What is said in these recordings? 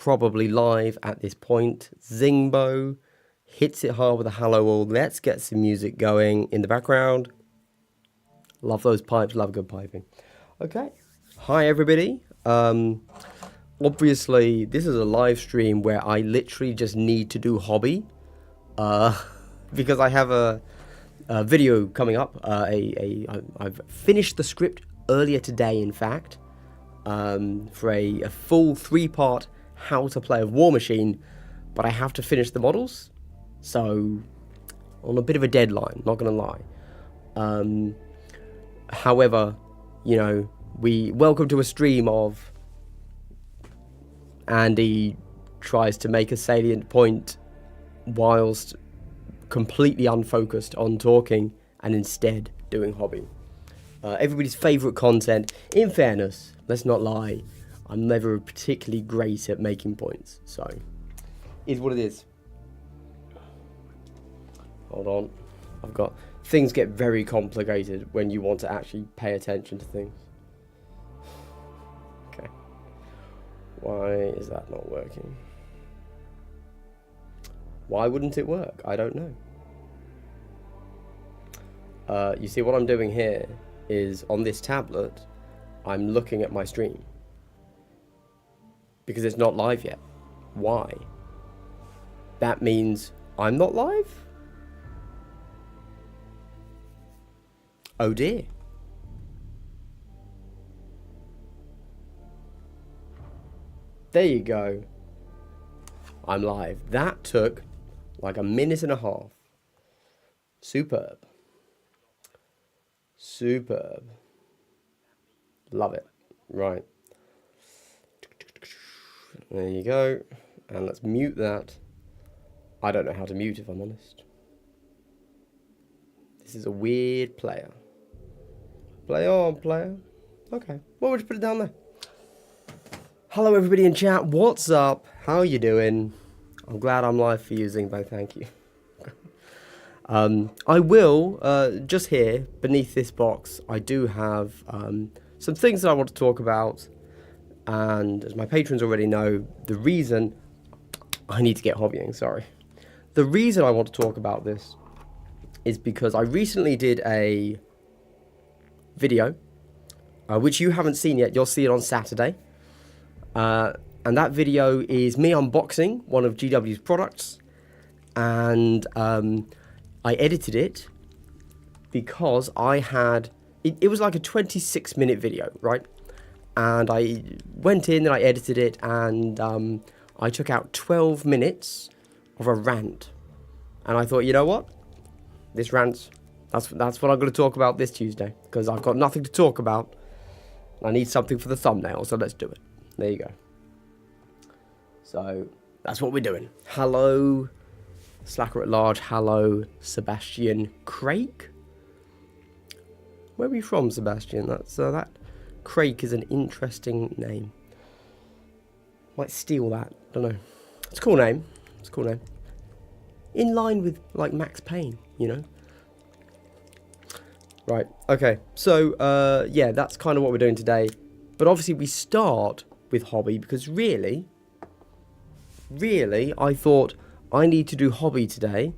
probably live at this point. Zingbo hits it hard with a hello all. Let's get some music going in the background. Love those pipes, love good piping. Okay. Hi, everybody. Obviously, this is a live stream where I literally just need to do hobby. Because I have a video coming up. I've finished the script earlier today, in fact, for a full 3-part how to play a Warmachine, but I have to finish the models, so on a bit of a deadline, not gonna lie. However, you know, welcome to a stream of Andy tries to make a salient point whilst completely unfocused on talking and instead doing hobby. Everybody's favourite content. In fairness, let's not lie, I'm never particularly great at making points, so is what it is. Hold on, things get very complicated when you want to actually pay attention to things. Okay, why is that not working? Why wouldn't it work? I don't know. You see, what I'm doing here is on this tablet, I'm looking at my stream because it's not live yet. Why? That means I'm not live? Oh dear. There you go. I'm live. That took like a minute and a half. Superb. Superb. Love it. Right. There you go. And let's mute that. I don't know how to mute, if I'm honest. This is a weird player. Play on, player. Okay. Well, we'll just put it down there. Hello, everybody in chat. What's up? How are you doing? I'm glad I'm live for you, Zingbo. Thank you. I will, just here, beneath this box, I do have some things that I want to talk about. And as my patrons already know, the reason... I need to get hobbying, sorry. The reason I want to talk about this is because I recently did a video, which you haven't seen yet. You'll see it on Saturday. And that video is me unboxing one of GW's products. And I edited it because I had... It was like a 26-minute video, right? And I went in and I edited it, and I took out 12 minutes of a rant. And I thought, you know what? This rant, that's what I'm going to talk about this Tuesday, because I've got nothing to talk about. I need something for the thumbnail, so let's do it. There you go. So that's what we're doing. Hello, Slacker at Large. Hello, Sebastian Craig. Where are you from, Sebastian? That Craig is an interesting name. Might steal that. Don't know. It's a cool name. It's a cool name. In line with like Max Payne, you know. Right. Okay. So yeah, that's kind of what we're doing today. But obviously we start with hobby because really, I thought I need to do hobby today.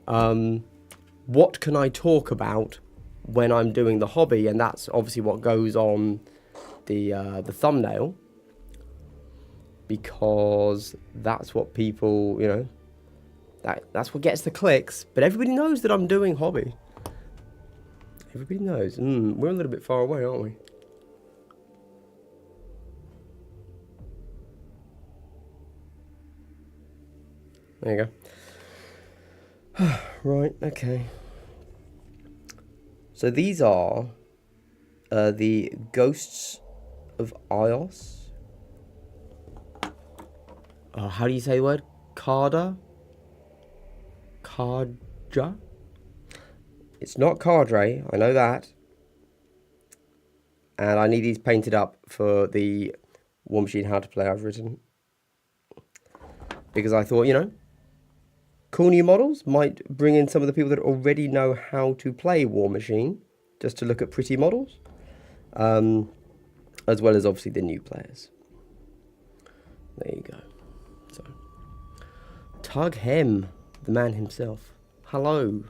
What can I talk about when I'm doing the hobby? And that's obviously what goes on the thumbnail, because that's what people, you know, that's what gets the clicks. But everybody knows that I'm doing hobby. Everybody knows. We're a little bit far away, aren't we? There you go. Right, okay. So these are the Ghosts of Ios. How do you say the word? Carja? It's not Cadre, I know that. And I need these painted up for the Warmachine How to Play I've written. Because I thought, you know, cool new models might bring in some of the people that already know how to play Warmachine, just to look at pretty models. As well as obviously the new players. Tug Hem, the man himself. Hello.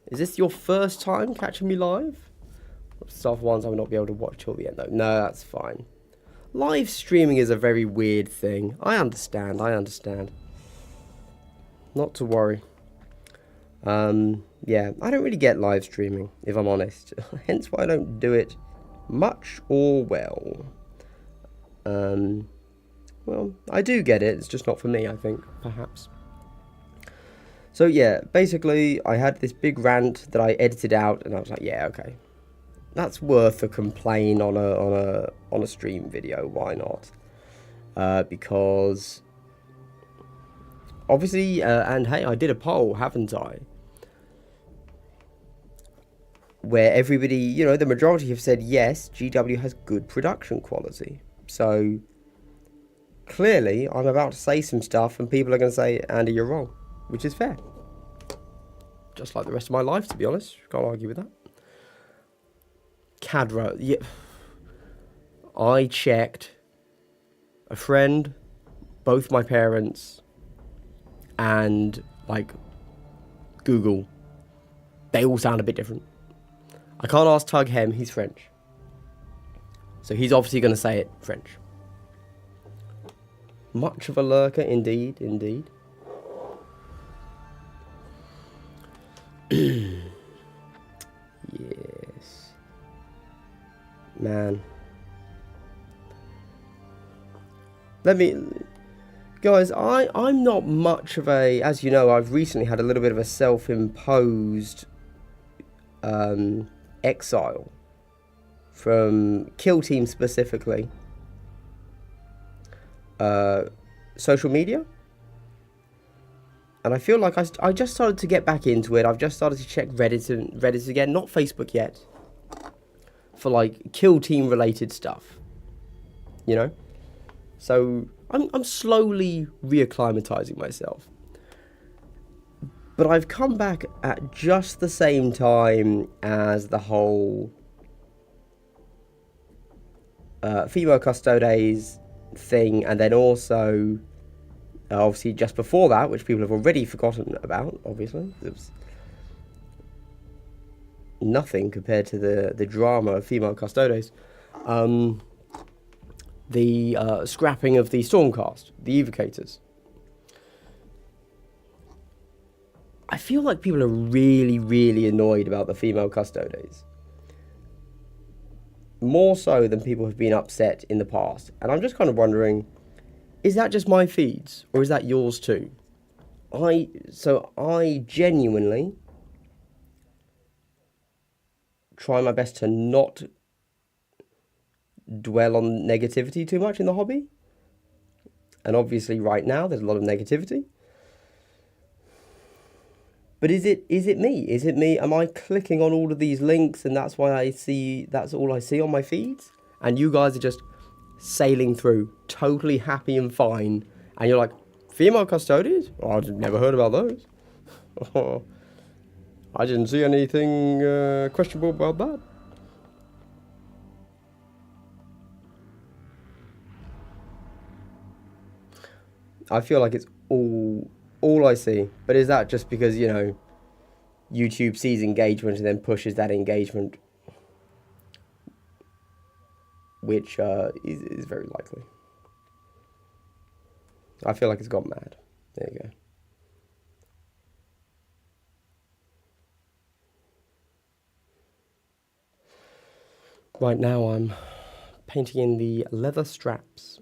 Is this your first time catching me live? Stuff ones I will not be able to watch till the end though. No, that's fine. Live streaming is a very weird thing. I understand. Not to worry. Yeah, I don't really get live streaming, if I'm honest. Hence why I don't do it much or well. Well, I do get it. It's just not for me, I think, perhaps. So yeah, basically, I had this big rant that I edited out, and I was like, yeah, okay, that's worth a complaint on a stream video. Why not? Because obviously, and hey, I did a poll, haven't I? Where everybody, you know, the majority have said yes, GW has good production quality. So clearly, I'm about to say some stuff, and people are going to say, Andy, you're wrong, which is fair. Just like the rest of my life, to be honest. Can't argue with that. Cadra, yeah. I checked a friend, both my parents, and like Google. They all sound a bit different. I can't ask Tug Hem, he's French. So he's obviously going to say it French. Much of a lurker, indeed, indeed. Yes. Man. Guys, I'm not much of a, as you know, I've recently had a little bit of a self-imposed exile from Kill Team specifically. Social media. And I feel like I just started to get back into it. I've just started to check Reddit again, not Facebook yet, for like Kill Team related stuff, you know. So I'm slowly reacclimatizing myself. But I've come back at just the same time as the whole female custodes thing, and then also obviously just before that, which people have already forgotten about, obviously. It was nothing compared to the drama of female custodes. The scrapping of the Stormcast, the Evocators. I feel like people are really, really annoyed about the female custodes. More so than people have been upset in the past. And I'm just kind of wondering, is that just my feeds, or is that yours too? I genuinely try my best to not dwell on negativity too much in the hobby. And obviously right now there's a lot of negativity. But is it me? Is it me? Am I clicking on all of these links and that's why that's all I see on my feeds? And you guys are just sailing through, totally happy and fine, and you're like, female custodians? Oh, I've never heard about those. I didn't see anything questionable about that. I feel like it's all I see. But is that just because, you know, YouTube sees engagement and then pushes that engagement? Which is very likely. I feel like it's gone mad. There you go. Right now I'm painting in the leather straps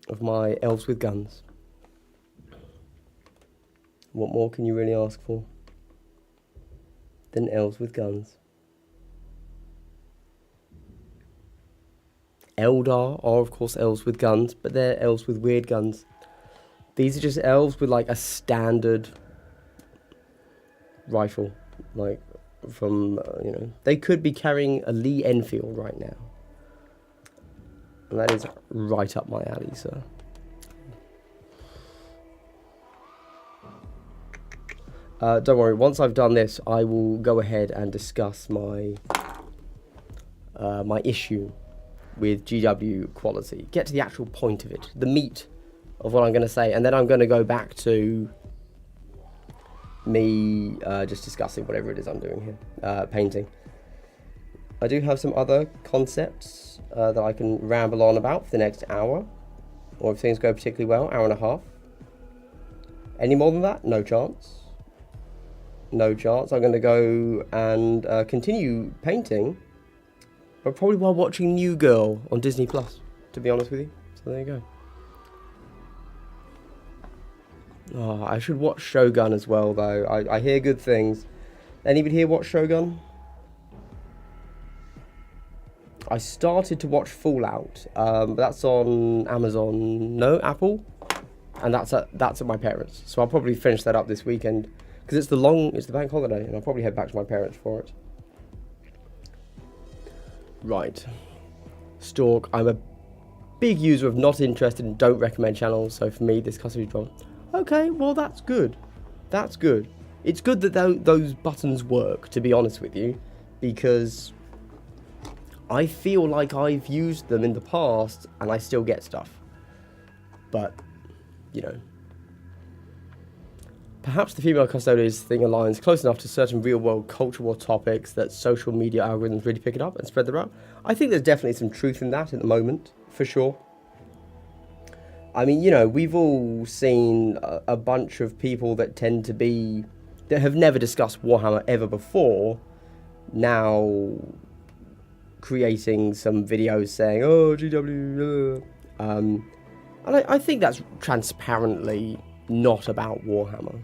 of my elves with guns. What more can you really ask for than elves with guns? Eldar are, of course, elves with guns, but they're elves with weird guns. These are just elves with, like, a standard rifle. Like, from, you know... They could be carrying a Lee Enfield right now. And that is right up my alley, sir. Don't worry, once I've done this, I will go ahead and discuss my my issue with GW quality. Get to the actual point of it, the meat of what I'm going to say, and then I'm going to go back to me just discussing whatever it is I'm doing here, painting. I do have some other concepts that I can ramble on about for the next hour, or if things go particularly well, hour and a half. Any more than that? No chance. No chance. I'm going to go and continue painting, but probably while watching New Girl on Disney Plus, to be honest with you. So there you go. Oh, I should watch Shogun as well, though. I hear good things. Anybody here watch Shogun? I started to watch Fallout, but that's on Amazon, no, Apple, and that's at my parents'. So I'll probably finish that up this weekend because it's the bank holiday, and I'll probably head back to my parents for it. Right, Stork. I'm a big user of not interested and don't recommend channels. So for me, this custody drop. Okay, well that's good. That's good. It's good that those buttons work, to be honest with you, because I feel like I've used them in the past and I still get stuff. But, you know. Perhaps the female custodians thing aligns close enough to certain real-world cultural topics that social media algorithms really pick it up and spread them out. I think there's definitely some truth in that at the moment, for sure. I mean, you know, we've all seen a bunch of people that that have never discussed Warhammer ever before, now creating some videos saying, oh, GW, and I think that's transparently not about Warhammer,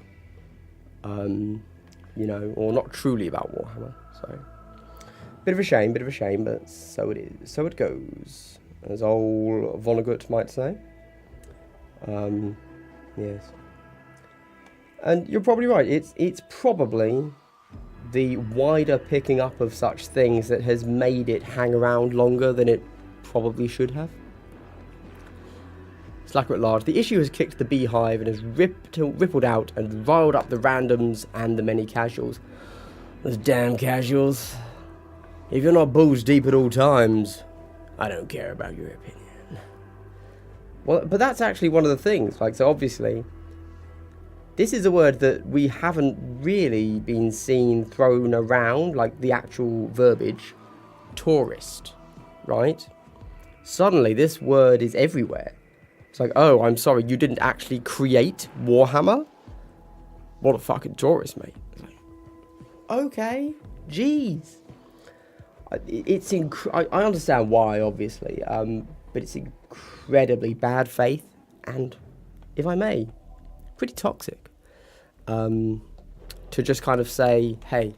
you know, or not truly about Warhammer, so, bit of a shame, but so it is, so it goes, as old Vonnegut might say. Yes. And you're probably right. It's probably the wider picking up of such things that has made it hang around longer than it probably should have. Slacker at large. The issue has kicked the beehive and has rippled out and riled up the randoms and the many casuals. Those damn casuals. If you're not balls deep at all times, I don't care about your opinion. Well, but that's actually one of the things. Like, so obviously, this is a word that we haven't really been seen thrown around, like the actual verbiage, tourist, right? Suddenly, this word is everywhere. It's like, oh, I'm sorry, you didn't actually create Warhammer? What a fucking tourist, mate. It's like, okay, jeez. I understand why, obviously, but it's incredibly bad faith and, if I may, pretty toxic, to just kind of say, hey,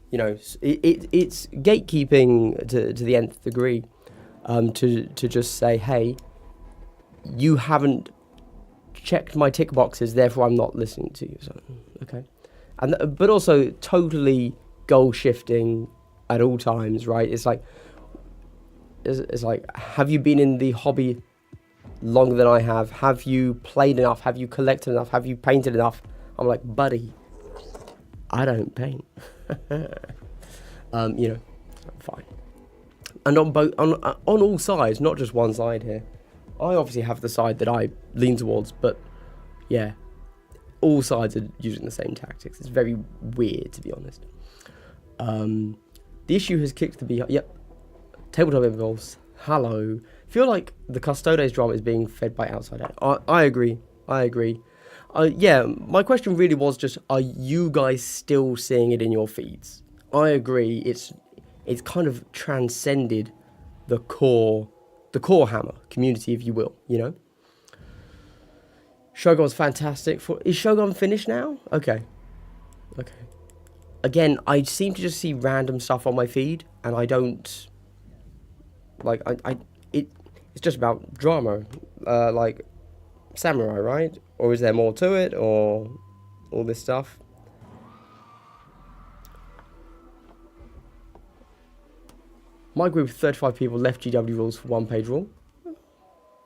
you know, it's gatekeeping to the nth degree, to just say, hey, you haven't checked my tick boxes, therefore I'm not listening to you. So, okay, and but also totally goal shifting at all times, right? It's like, have you been in the hobby longer than I have? Have you played enough? Have you collected enough? Have you painted enough? I'm like, buddy, I don't paint. You know, fine. And on all sides, not just one side here. I obviously have the side that I lean towards, but yeah, all sides are using the same tactics. It's very weird, to be honest. The issue has kicked the behind. Yep. Tabletop involves. Hello. Feel like the Custodes drama is being fed by outside. I agree. Yeah, my question really was just, are you guys still seeing it in your feeds? I agree. It's kind of transcended the core Hammer community, if you will. You know. Shogun's fantastic. Is Shogun finished now? Okay. Again, I seem to just see random stuff on my feed, and I don't like. It's just about drama, like samurai, right? Or is there more to it, or all this stuff? My group of 35 people left GW rules for one-page rule.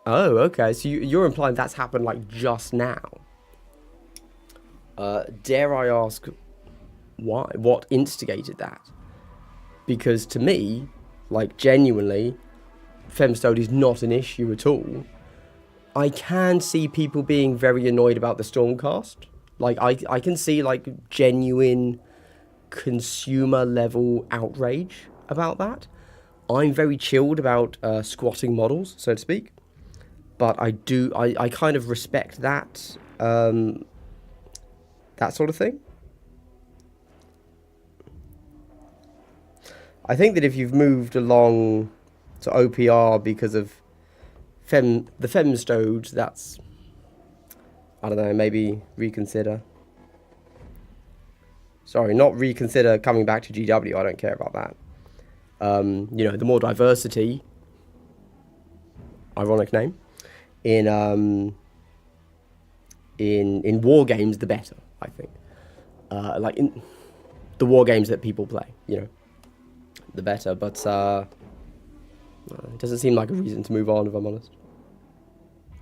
Oh, okay. So you're implying that's happened like just now. Dare I ask why? What instigated that? Because to me, like genuinely, Femstode is not an issue at all. I can see people being very annoyed about the Stormcast. Like, I can see, like, genuine consumer level outrage about that. I'm very chilled about squatting models, so to speak. But I kind of respect that, that sort of thing. I think that if you've moved along to OPR because of the Femstodes, that's, I don't know, maybe reconsider. Sorry, not reconsider coming back to GW. I don't care about that. You know, the more diversity, ironic name, in war games, the better, I think. Like in the war games that people play, you know, the better. But it doesn't seem like a reason to move on, if I'm honest.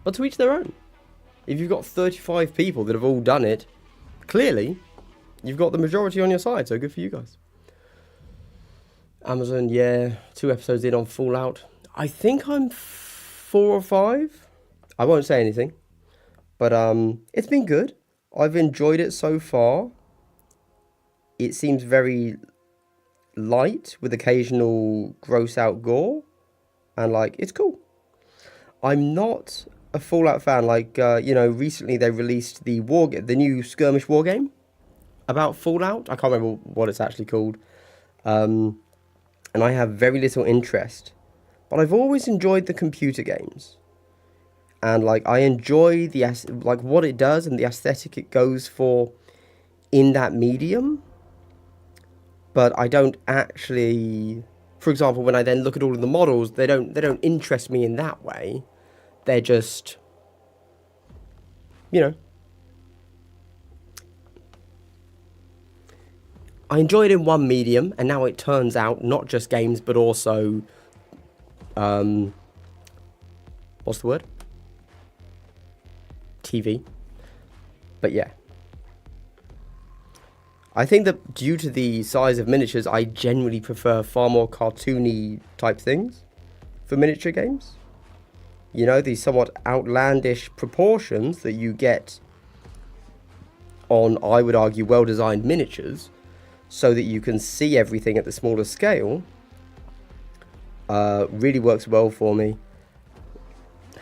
But to each their own. If you've got 35 people that have all done it, clearly you've got the majority on your side, so good for you guys. Amazon, yeah, 2 episodes in on Fallout. I think I'm 4 or 5. I won't say anything, but it's been good. I've enjoyed it so far. It seems very light with occasional gross out gore, and like, it's cool. I'm not a Fallout fan. Like, you know, recently they released the new skirmish war game about Fallout. I can't remember what it's actually called. And I have very little interest. But I've always enjoyed the computer games. And like, I enjoy like what it does and the aesthetic it goes for in that medium. But I don't actually, for example, when I then look at all of the models, they don't interest me in that way. They're just, you know, I enjoy it in one medium, and now it turns out not just games, but also, what's the word? TV. But yeah. I think that due to the size of miniatures, I generally prefer far more cartoony type things for miniature games. You know, these somewhat outlandish proportions that you get on, I would argue, well-designed miniatures, so that you can see everything at the smaller scale, really works well for me.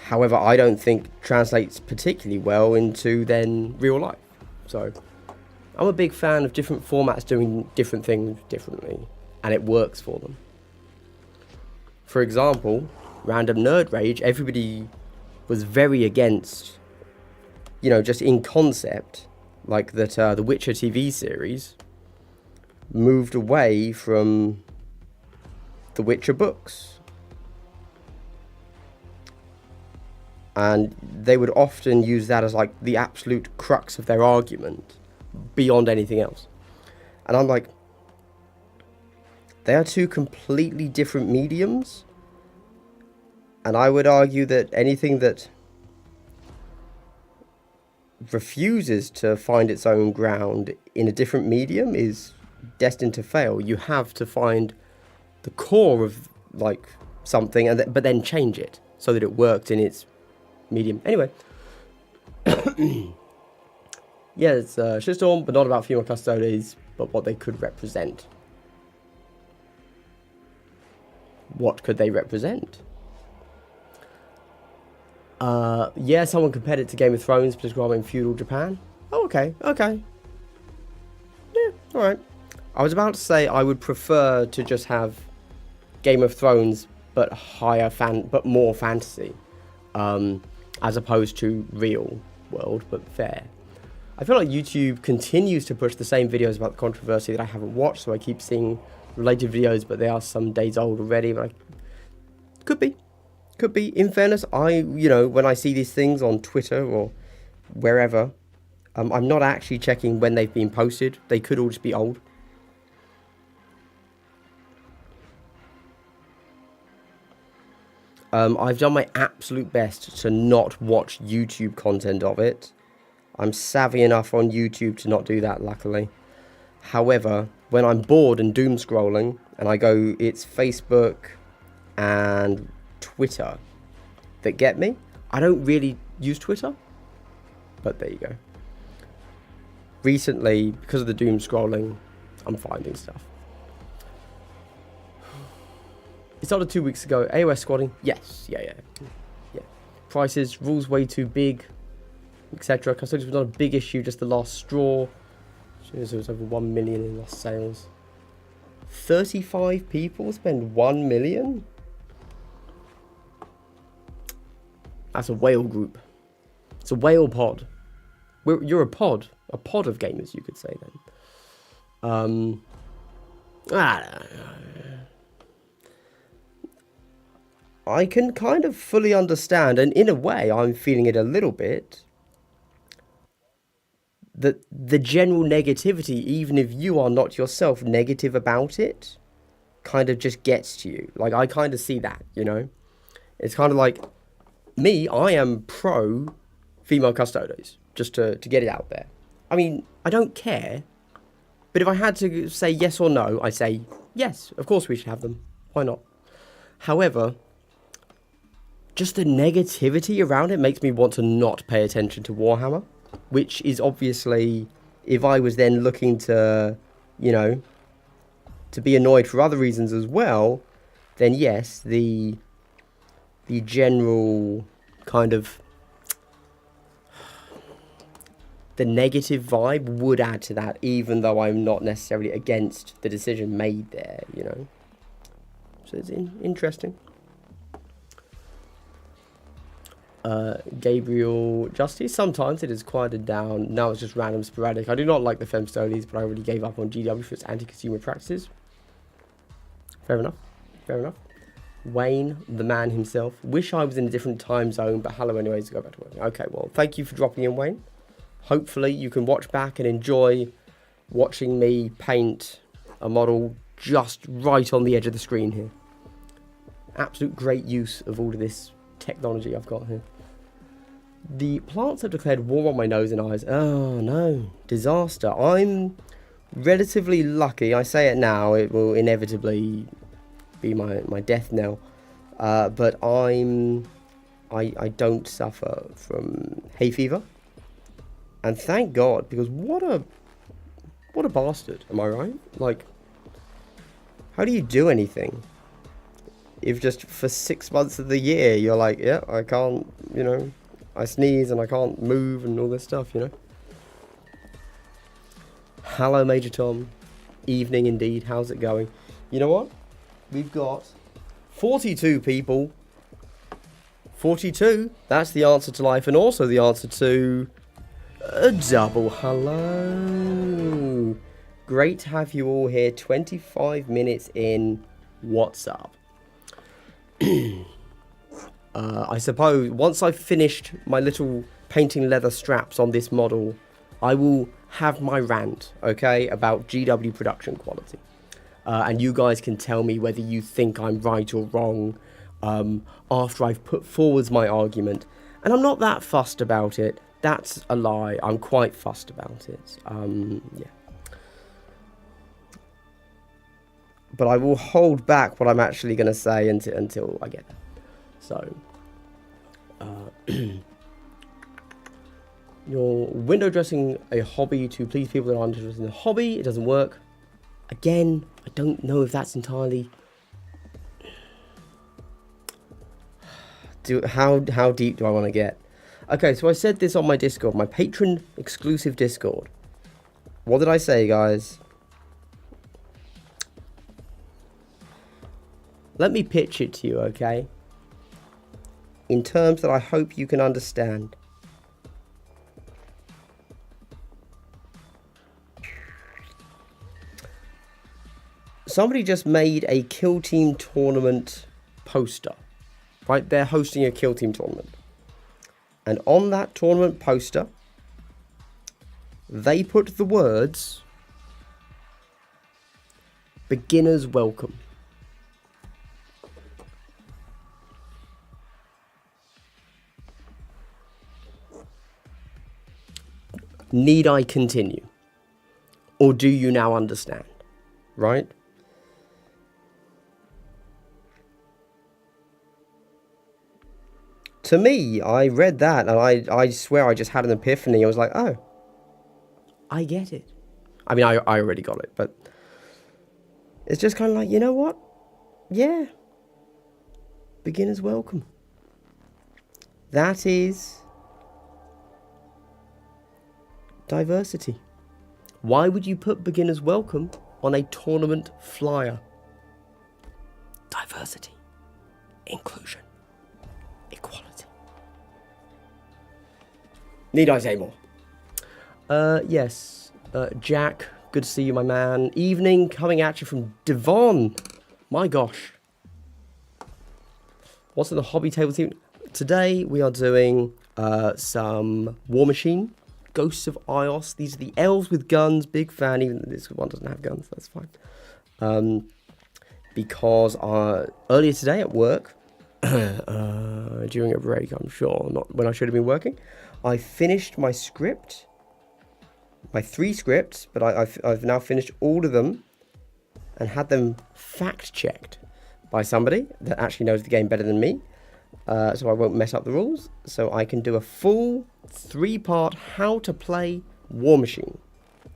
However, I don't think translates particularly well into then real life. So I'm a big fan of different formats doing different things differently, and it works for them. For example, Random Nerd Rage, everybody was very against, you know, just in concept, like that the Witcher TV series moved away from the Witcher books. And they would often use that as like the absolute crux of their argument beyond anything else. And I'm like, they are 2 completely different mediums. And I would argue that anything that refuses to find its own ground in a different medium is destined to fail. You have to find the core of like something, and but then change it so that it worked in its medium. Anyway, yeah, it's Shitstorm, but not about female custodies, but what they could represent. What could they represent? Yeah, someone compared it to Game of Thrones, political army in feudal Japan. Oh, okay. Yeah, alright. I was about to say I would prefer to just have Game of Thrones, but but more fantasy, as opposed to real world, but fair. I feel like YouTube continues to push the same videos about the controversy that I haven't watched, so I keep seeing related videos, but they are some days old already. But could be. In fairness, you know, when I see these things on Twitter or wherever, I'm not actually checking when they've been posted. They could all just be old. I've done my absolute best to not watch YouTube content of it. I'm savvy enough on YouTube to not do that, luckily. However, when I'm bored and doom scrolling, and I go, it's Facebook and Twitter that get me, I don't really use Twitter, but there you go. Recently, because of the doom scrolling, I'm finding stuff. It started 2 weeks ago. AOS squatting, yes, yeah. Prices, rules way too big, etc. Custodians was not a big issue, just the last straw. There was over 1 million in lost sales. 35 people spend 1 million? That's a whale group. It's a whale pod. You're a pod of gamers, you could say then. I can kind of fully understand, and in a way, I'm feeling it a little bit, that the general negativity, even if you are not yourself negative about it, kind of just gets to you. Like, I kind of see that, you know? It's kind of like, me, I am pro female custodians, just to get it out there. I mean, I don't care, but if I had to say yes or no, I say yes, of course we should have them. Why not? However, just the negativity around it makes me want to not pay attention to Warhammer, which is obviously, if I was then looking to, you know, to be annoyed for other reasons as well, then yes, the general kind of, the negative vibe would add to that, even though I'm not necessarily against the decision made there, you know. So it's interesting. Gabriel Justice, sometimes it is quieted down. Now it's just random, sporadic. I do not like the Femstolies, but I already gave up on GW for its anti-consumer practices. Fair enough. Wayne, the man himself. Wish I was in a different time zone, but hello anyways, go back to work. Okay, well, thank you for dropping in, Wayne. Hopefully you can watch back and enjoy watching me paint a model just right on the edge of the screen here. Absolute great use of all of this technology I've got here. The plants have declared war on my nose and eyes. Oh no, disaster. I'm relatively lucky. I say it now, it will inevitably be my death knell. But I don't suffer from hay fever. And thank God, because what a bastard, am I right? Like, how do you do anything if just for 6 months of the year you're like, yeah, I can't, you know, I sneeze and I can't move and all this stuff, you know? Hello, Major Tom. Evening indeed. How's it going? You know what? We've got 42 people. 42. That's the answer to life, and also the answer to a double hello. Great to have you all here. 25 minutes in. What's up? I suppose once I've finished my little painting leather straps on this model, I will have my rant, okay, about GW production quality. And you guys can tell me whether you think I'm right or wrong after I've put forwards my argument. And I'm not that fussed about it. That's a lie. I'm quite fussed about it. Yeah. But I will hold back what I'm actually going to say until I get there. So, you're window dressing a hobby to please people that aren't interested in the hobby. It doesn't work. Again, I don't know if that's entirely... How deep do I want to get? Okay, so I said this on my Discord, my patron exclusive Discord. What did I say, guys? Let me pitch it to you, okay? In terms that I hope you can understand. Somebody just made a Kill Team tournament poster. Right? They're hosting a Kill Team tournament. And on that tournament poster, they put the words, beginner's welcome. Need I continue? Or do you now understand? Right? to me, I read that and I swear I just had an epiphany. I was like, oh, I get it. I mean, I already got it, but it's just kind of like, you know what? Yeah. Beginner's welcome. That is diversity. Why would you put beginner's welcome on a tournament flyer? Diversity. Inclusion. Equality. Need I say more? Yes. Jack, good to see you, my man. Evening, coming at you from Devon. My gosh. What's in the hobby table team? Today we are doing some Warmachine, Ghosts of Ios. These are the elves with guns. Big fan, even though this one doesn't have guns. That's fine. Because earlier today at work, during a break, I'm sure, not when I should have been working, I finished my script, my 3 scripts, but I've now finished all of them and had them fact-checked by somebody that actually knows the game better than me, so I won't mess up the rules, so I can do a full 3-part how to play Warmachine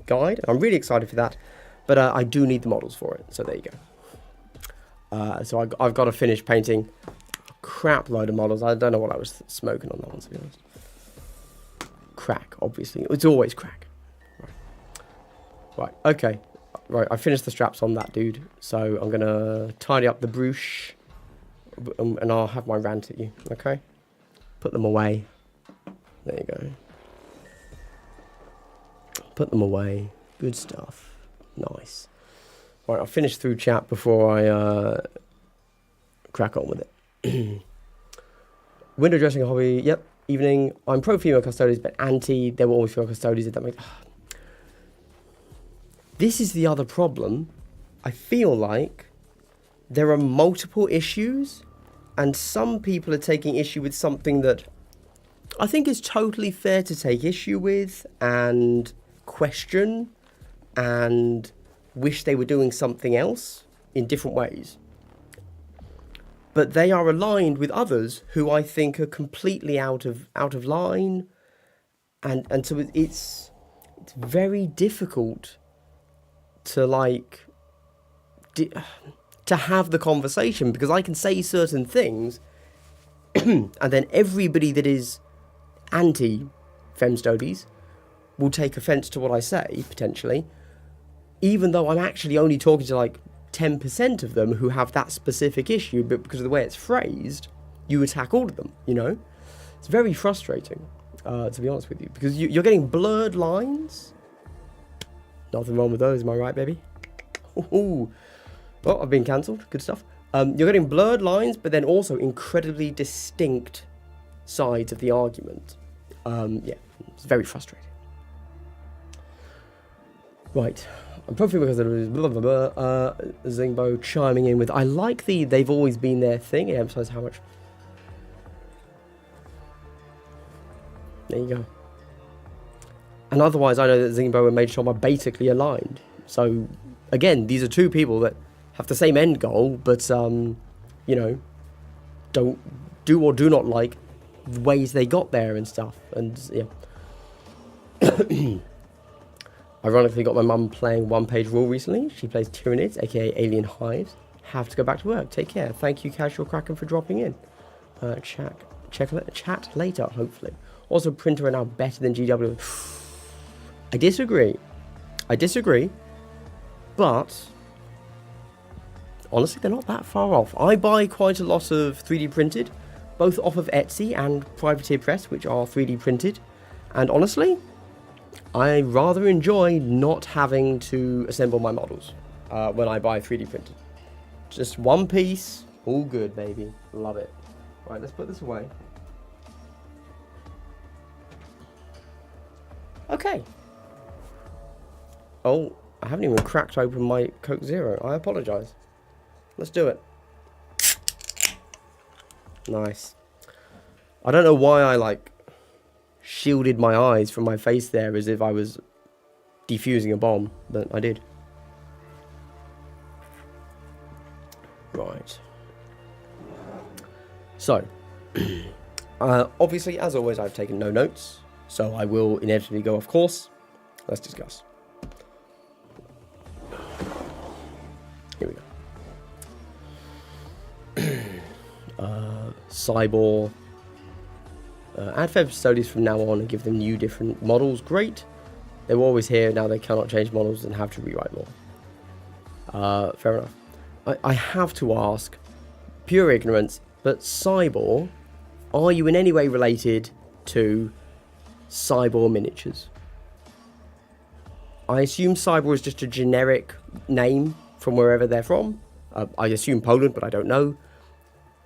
guide. I'm really excited for that, but I do need the models for it, so there you go. So I've got to finish painting a crap load of models. I don't know what I was smoking on that one, to be honest. Crack, obviously. It's always crack. Right, okay. Right, I finished the straps on that dude, so I'm going to tidy up the brooch, and I'll have my rant at you, okay? Put them away. There you go. Put them away. Good stuff. Nice. Right, I'll finish through chat before I crack on with it. Window dressing hobby. Yep. Evening. I'm pro female custodians, but anti. There were always female custodians. That makes. This is the other problem. I feel like there are multiple issues, and some people are taking issue with something that I think is totally fair to take issue with and question and wish they were doing something else in different ways. But they are aligned with others who I think are completely out of line, and so it's very difficult to like to have the conversation, because I can say certain things and then everybody that is anti femstodies will take offense to what I say, potentially, even though I'm actually only talking to like 10% of them who have that specific issue, but because of the way it's phrased, you attack all of them, you know? It's very frustrating, to be honest with you, because you're getting blurred lines. Nothing wrong with those, am I right, baby? Ooh. Well, I've been cancelled. Good stuff. You're getting blurred lines, but then also incredibly distinct sides of the argument. Yeah, it's very frustrating. Right. I'm probably because there is blah, blah, blah. Zingbo chiming in with, I like the they've always been their thing. It emphasizes how much. There you go. And otherwise, I know that Zingbo and Mage Tom are basically aligned. So, again, these are two people that have the same end goal, but, you know, don't do or do not like the ways they got there and stuff. And, yeah. Ironically, got my mum playing One-Page Rule recently. She plays Tyranids, aka Alien Hives. Have to go back to work. Take care. Thank you, Casual Kraken, for dropping in. Chat later, hopefully. Also, Printer are now better than GW. I disagree. But honestly, they're not that far off. I buy quite a lot of 3D printed, both off of Etsy and Privateer Press, which are 3D printed. And honestly, I rather enjoy not having to assemble my models when I buy 3D printed. Just one piece, all good, baby. Love it. Right, let's put this away. Okay. Oh, I haven't even cracked open my Coke Zero. I apologise. Let's do it. Nice. I don't know why I, like, shielded my eyes from my face there as if I was defusing a bomb, but I did. Right. So, Obviously, as always, I've taken no notes, so I will inevitably go off course. Let's discuss. Here we go. Cyborg. Add Feb studies from now on and give them new different models. Great. They were always here. Now they cannot change models and have to rewrite more. Fair enough. I have to ask, pure ignorance, but Cyborg, are you in any way related to Cyborg miniatures? I assume Cyborg is just a generic name from wherever they're from. I assume Poland, but I don't know.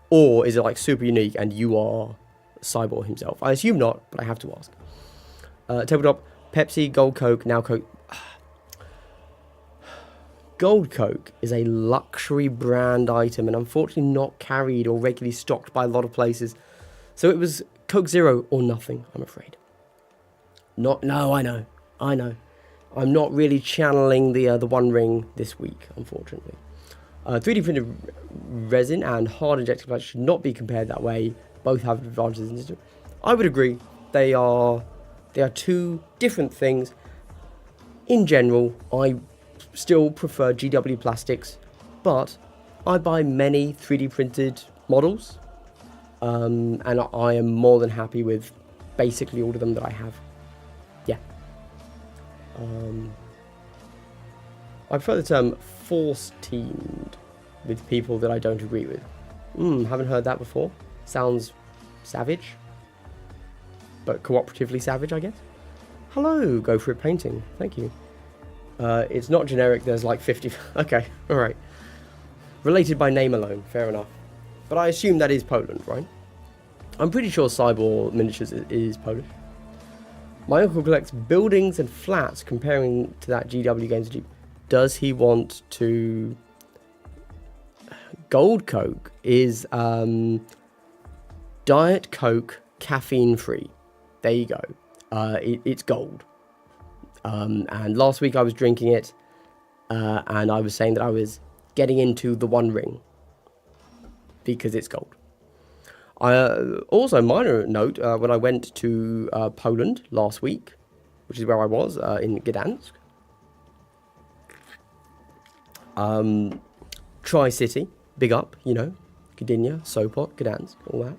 Or is it like super unique and you are Cyborg himself? I assume not, but I have to ask. Tabletop, Pepsi, Gold Coke, now Coke. Gold Coke is a luxury brand item and unfortunately not carried or regularly stocked by a lot of places. So it was Coke Zero or nothing, I'm afraid. No, I know. I'm not really channeling the One Ring this week, unfortunately. 3D printed resin and hard injected plastic should not be compared that way. Both have advantages. I would agree. They are two different things. In general, I still prefer GW plastics, but I buy many 3D printed models, and I am more than happy with basically all of them that I have. Yeah. I prefer the term force-teamed with people that I don't agree with. Haven't heard that before. Sounds savage, but cooperatively savage, I guess. Hello, Go For It Painting. Thank you. It's not generic, there's like 50... Okay, alright. Related by name alone, fair enough. But I assume that is Poland, right? I'm pretty sure Cyborg Miniatures is Polish. My uncle collects buildings and flats comparing to that GW Games Jeep. Does he want to... Gold Coke is Diet Coke caffeine free. There you go. It's gold. And last week I was drinking it, and I was saying that I was getting into the One Ring because it's gold. Also, minor note, when I went to Poland last week, which is where I was, in Gdansk, Tri-City, big up, you know, Gdynia, Sopot, Gdansk, all that.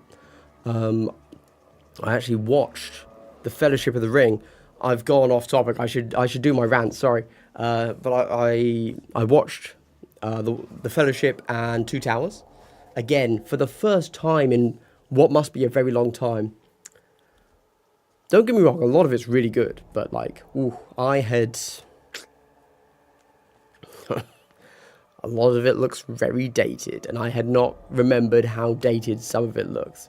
I actually watched the Fellowship of the Ring. I've gone off topic. I should do my rant. Sorry, but I watched the Fellowship and Two Towers again for the first time in what must be a very long time. Don't get me wrong, a lot of it's really good, but like, I had a lot of it looks very dated, and I had not remembered how dated some of it looks.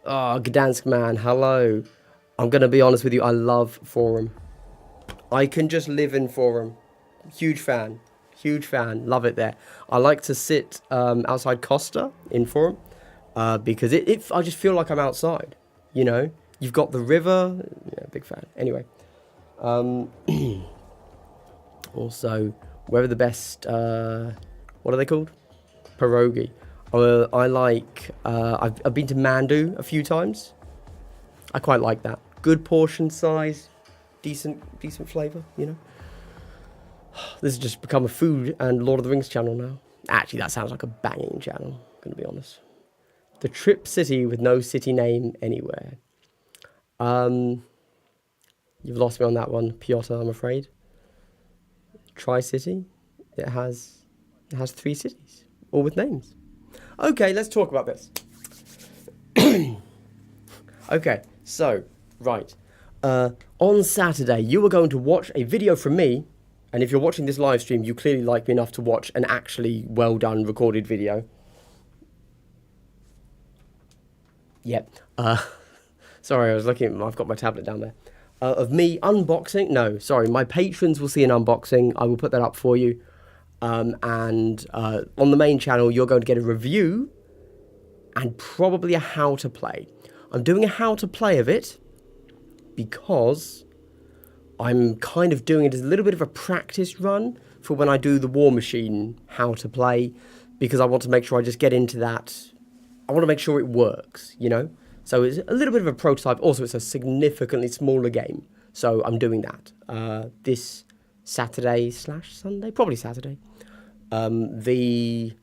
Oh, Gdansk man, hello. I'm going to be honest with you, I love Forum. I can just live in Forum. Huge fan, love it there. I like to sit outside Costa in Forum because I just feel like I'm outside, you know. You've got the river, yeah, big fan. Anyway, also, where are the best, what are they called? Pierogi. I like, I've been to Mandu a few times. I quite like that. Good portion size, decent flavour, you know. This has just become a food and Lord of the Rings channel now. Actually, that sounds like a banging channel, I'm going to be honest. The Trip City with no city name anywhere. You've lost me on that one, Piotr, I'm afraid. Tri-City, it has 3 cities, all with names. Okay, let's talk about this. Okay, so, right. On Saturday, you were going to watch a video from me, and if you're watching this live stream, you clearly like me enough to watch an actually well-done recorded video. Yep. Sorry, I was looking, I've got my tablet down there. Of me unboxing, no, sorry, my patrons will see an unboxing. I will put that up for you. And on the main channel, you're going to get a review and probably a how to play. I'm doing a how to play of it because I'm kind of doing it as a little bit of a practice run for when I do the Warmachine how to play, because I want to make sure I just get into that. I want to make sure it works, you know? So it's a little bit of a prototype. Also, it's a significantly smaller game. So I'm doing that this Saturday/Sunday, probably Saturday. The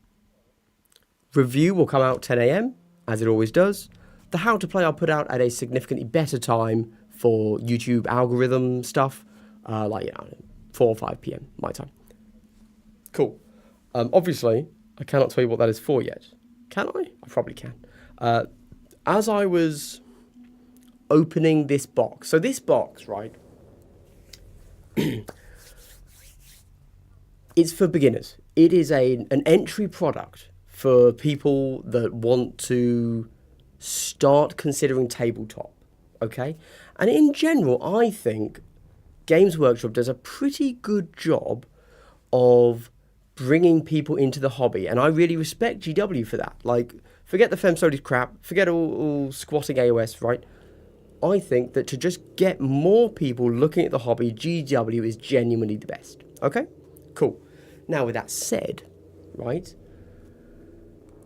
review will come out 10 a.m. as it always does. The how to play I'll put out at a significantly better time for YouTube algorithm stuff, 4 or 5 p.m. my time. Cool. Obviously, I cannot tell you what that is for yet. Can I? I probably can. As I was opening this box, so this box, right, it's for beginners. It is an entry product for people that want to start considering tabletop, okay? And in general, I think Games Workshop does a pretty good job of bringing people into the hobby, and I really respect GW for that. Like, forget the Femsodies crap, forget all squatting AOS, right? I think that to just get more people looking at the hobby, GW is genuinely the best, okay? Cool. Now, with that said, right,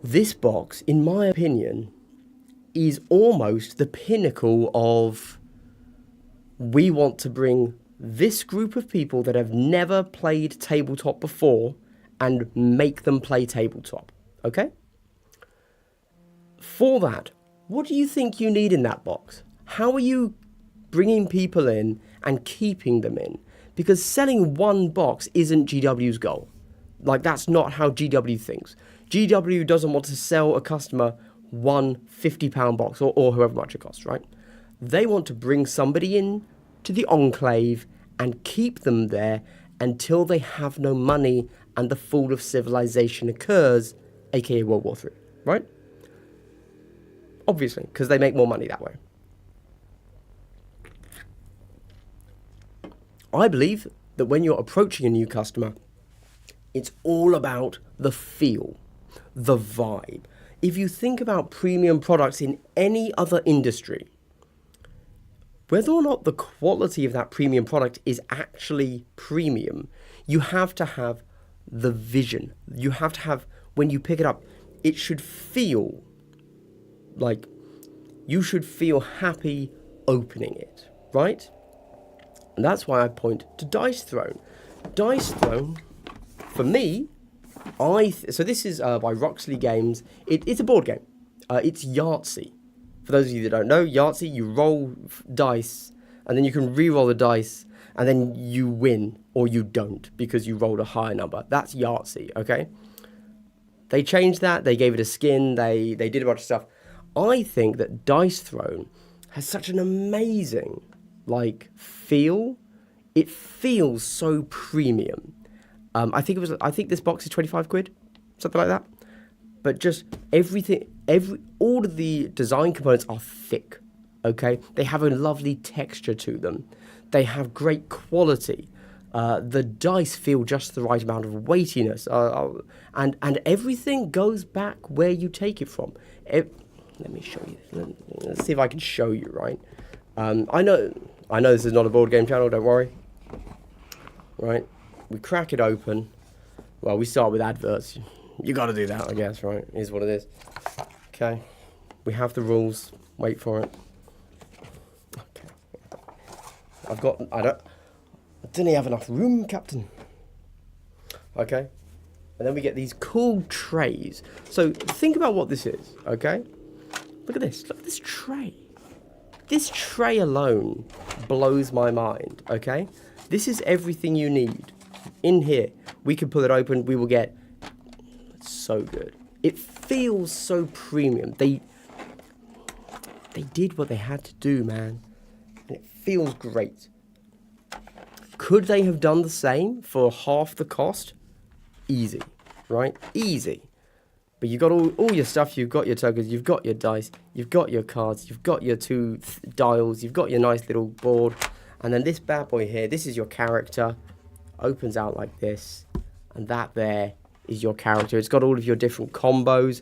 this box, in my opinion, is almost the pinnacle of we want to bring this group of people that have never played tabletop before and make them play tabletop, okay? For that, what do you think you need in that box? How are you bringing people in and keeping them in? Because selling one box isn't GW's goal. Like, that's not how GW thinks. GW doesn't want to sell a customer one £50 box or however much it costs, right? They want to bring somebody in to the enclave and keep them there until they have no money and the fall of civilization occurs, aka World War III, right? Obviously, because they make more money that way. I believe that when you're approaching a new customer, it's all about the feel, the vibe. If you think about premium products in any other industry, whether or not the quality of that premium product is actually premium, you have to have the vision. You have to have, when you pick it up, it should feel like you should feel happy opening it, right? And that's why I point to Dice Throne. Dice Throne, for me, so this is by Roxley Games. It's a board game. It's Yahtzee. For those of you that don't know, Yahtzee, you roll dice, and then you can re-roll the dice, and then you win, or you don't, because you rolled a higher number. That's Yahtzee, okay? They changed that. They gave it a skin. They did a bunch of stuff. I think that Dice Throne has such an amazing, feel. It feels so premium. I think this box is 25 quid, something like that. But just all of the design components are thick, okay? They have a lovely texture to them. They have great quality. The dice feel just the right amount of weightiness. And everything goes back where you take it from. Let me show you. Let's see if I can show you, right? I know this is not a board game channel, don't worry. Right? We crack it open. Well, we start with adverts. You got to do that, I guess, right? Is what it is. Okay. We have the rules. Wait for it. Okay. I didn't have enough room, Captain. Okay. And then we get these cool trays. So think about what this is, okay? Look at this. Look at this tray. This tray alone blows my mind, okay? This is everything you need. In here, we can pull it open. We will get... It's so good. It feels so premium. They did what they had to do, man. And it feels great. Could they have done the same for half the cost? Easy, right? Easy. But you've got all your stuff. You've got your tokens. You've got your dice. You've got your cards. You've got your two dials. You've got your nice little board. And then this bad boy here, this is your character. Opens out like this. And that there is your character. It's got all of your different combos.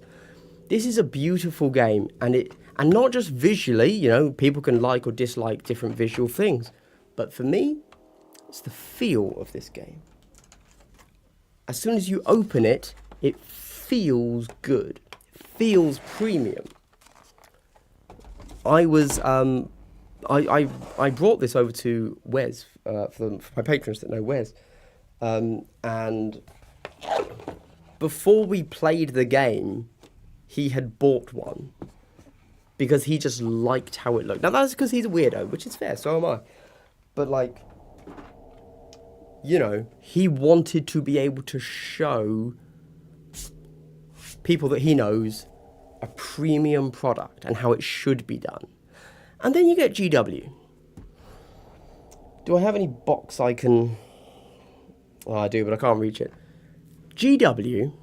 This is a beautiful game. And not just visually, you know, people can like or dislike different visual things. But for me, it's the feel of this game. As soon as you open it, it feels good. It feels premium. I was I brought this over to Wes for my patrons that know Wes, and before we played the game, he had bought one because he just liked how it looked. Now that's because he's a weirdo, which is fair. So am I. But like, you know, he wanted to be able to show people that he knows a premium product and how it should be done. And then you get GW. Do I have any box I can... Oh, I do, but I can't reach it. GW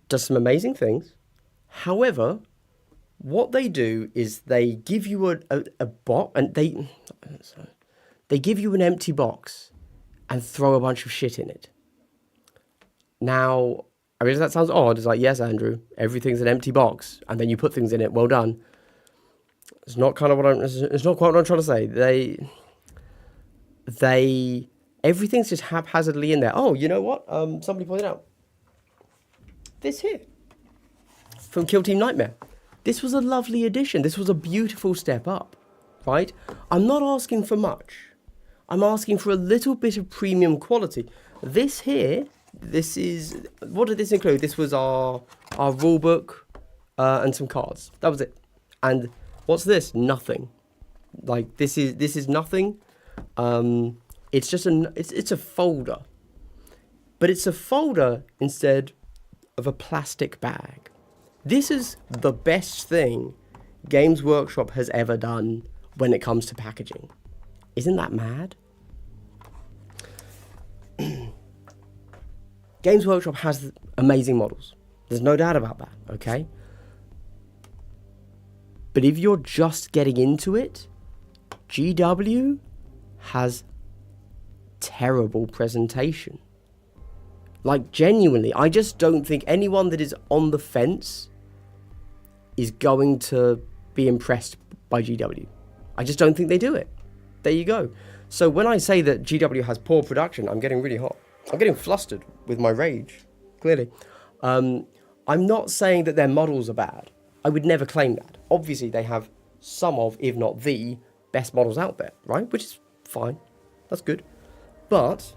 does some amazing things. However, what they do is they give you a box, and they give you an empty box and throw a bunch of shit in it. Now, I mean, that sounds odd. It's like, yes, Andrew, everything's an empty box, and then you put things in it. Well done. It's not kind of what it's not quite what I'm trying to say. Everything's just haphazardly in there. Oh, you know what? Somebody pointed out this here from Kill Team Nightmare. This was a lovely addition. This was a beautiful step up, right? I'm not asking for much. I'm asking for a little bit of premium quality. This here, this is, what did this include? This was our rule book and some cards. That was it. And what's this? Nothing. Like this is nothing. It's just it's a folder, but it's a folder instead of a plastic bag. This is the best thing Games Workshop has ever done when it comes to packaging. Isn't that mad? Games Workshop has amazing models. There's no doubt about that, okay? But if you're just getting into it, GW has terrible presentation. Like, genuinely, I just don't think anyone that is on the fence is going to be impressed by GW. I just don't think they do it. There you go. So when I say that GW has poor production, I'm getting really hot. I'm getting flustered with my rage, clearly. I'm not saying that their models are bad. I would never claim that. Obviously, they have some of, if not the, best models out there, right? Which is fine. That's good. But,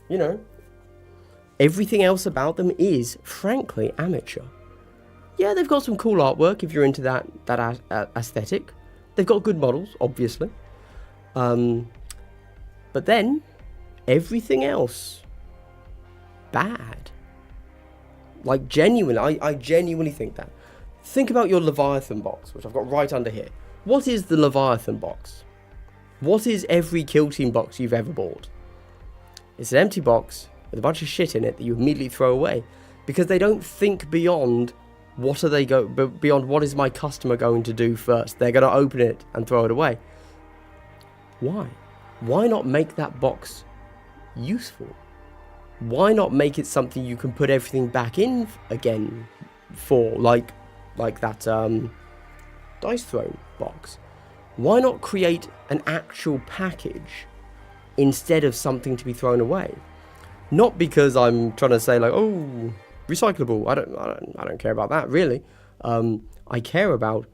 you know, everything else about them is, frankly, amateur. Yeah, they've got some cool artwork if you're into that aesthetic. They've got good models, obviously. But then, everything else, bad. Like, genuinely, I genuinely think that. Think about your Leviathan box, which I've got right under here. What is the Leviathan box? What is every Kill Team box you've ever bought? It's an empty box with a bunch of shit in it that you immediately throw away because they don't think beyond beyond what is my customer going to do first. They're going to open it and throw it away. Why? Why not make that box useful? Why not make it something you can put everything back in again for, like that dice throne box? Why not create an actual package instead of something to be thrown away? Not because I'm trying to say like, oh, recyclable. I don't care about that really. I care about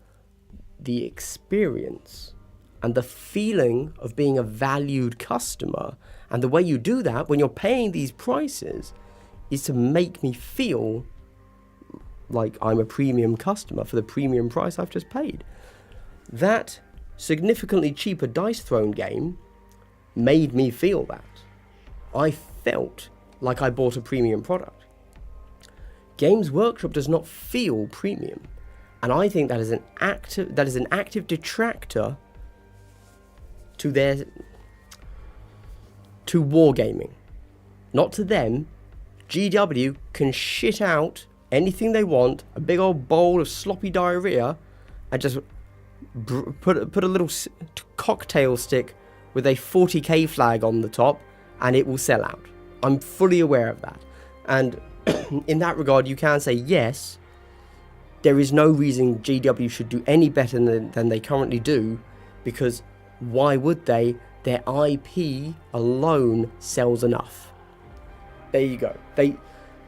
the experience and the feeling of being a valued customer. And the way you do that when you're paying these prices is to make me feel like I'm a premium customer for the premium price I've just paid. That significantly cheaper Dice Throne game made me feel that. I felt like I bought a premium product. Games Workshop does not feel premium, and I think that is an active detractor to wargaming. Not to them. GW can shit out anything they want, a big old bowl of sloppy diarrhea, and just put a little cocktail stick with a 40k flag on the top, and it will sell out. I'm fully aware of that. And in that regard, you can say, yes, there is no reason GW should do any better than they currently do, because why would they? Their IP alone sells enough. There you go.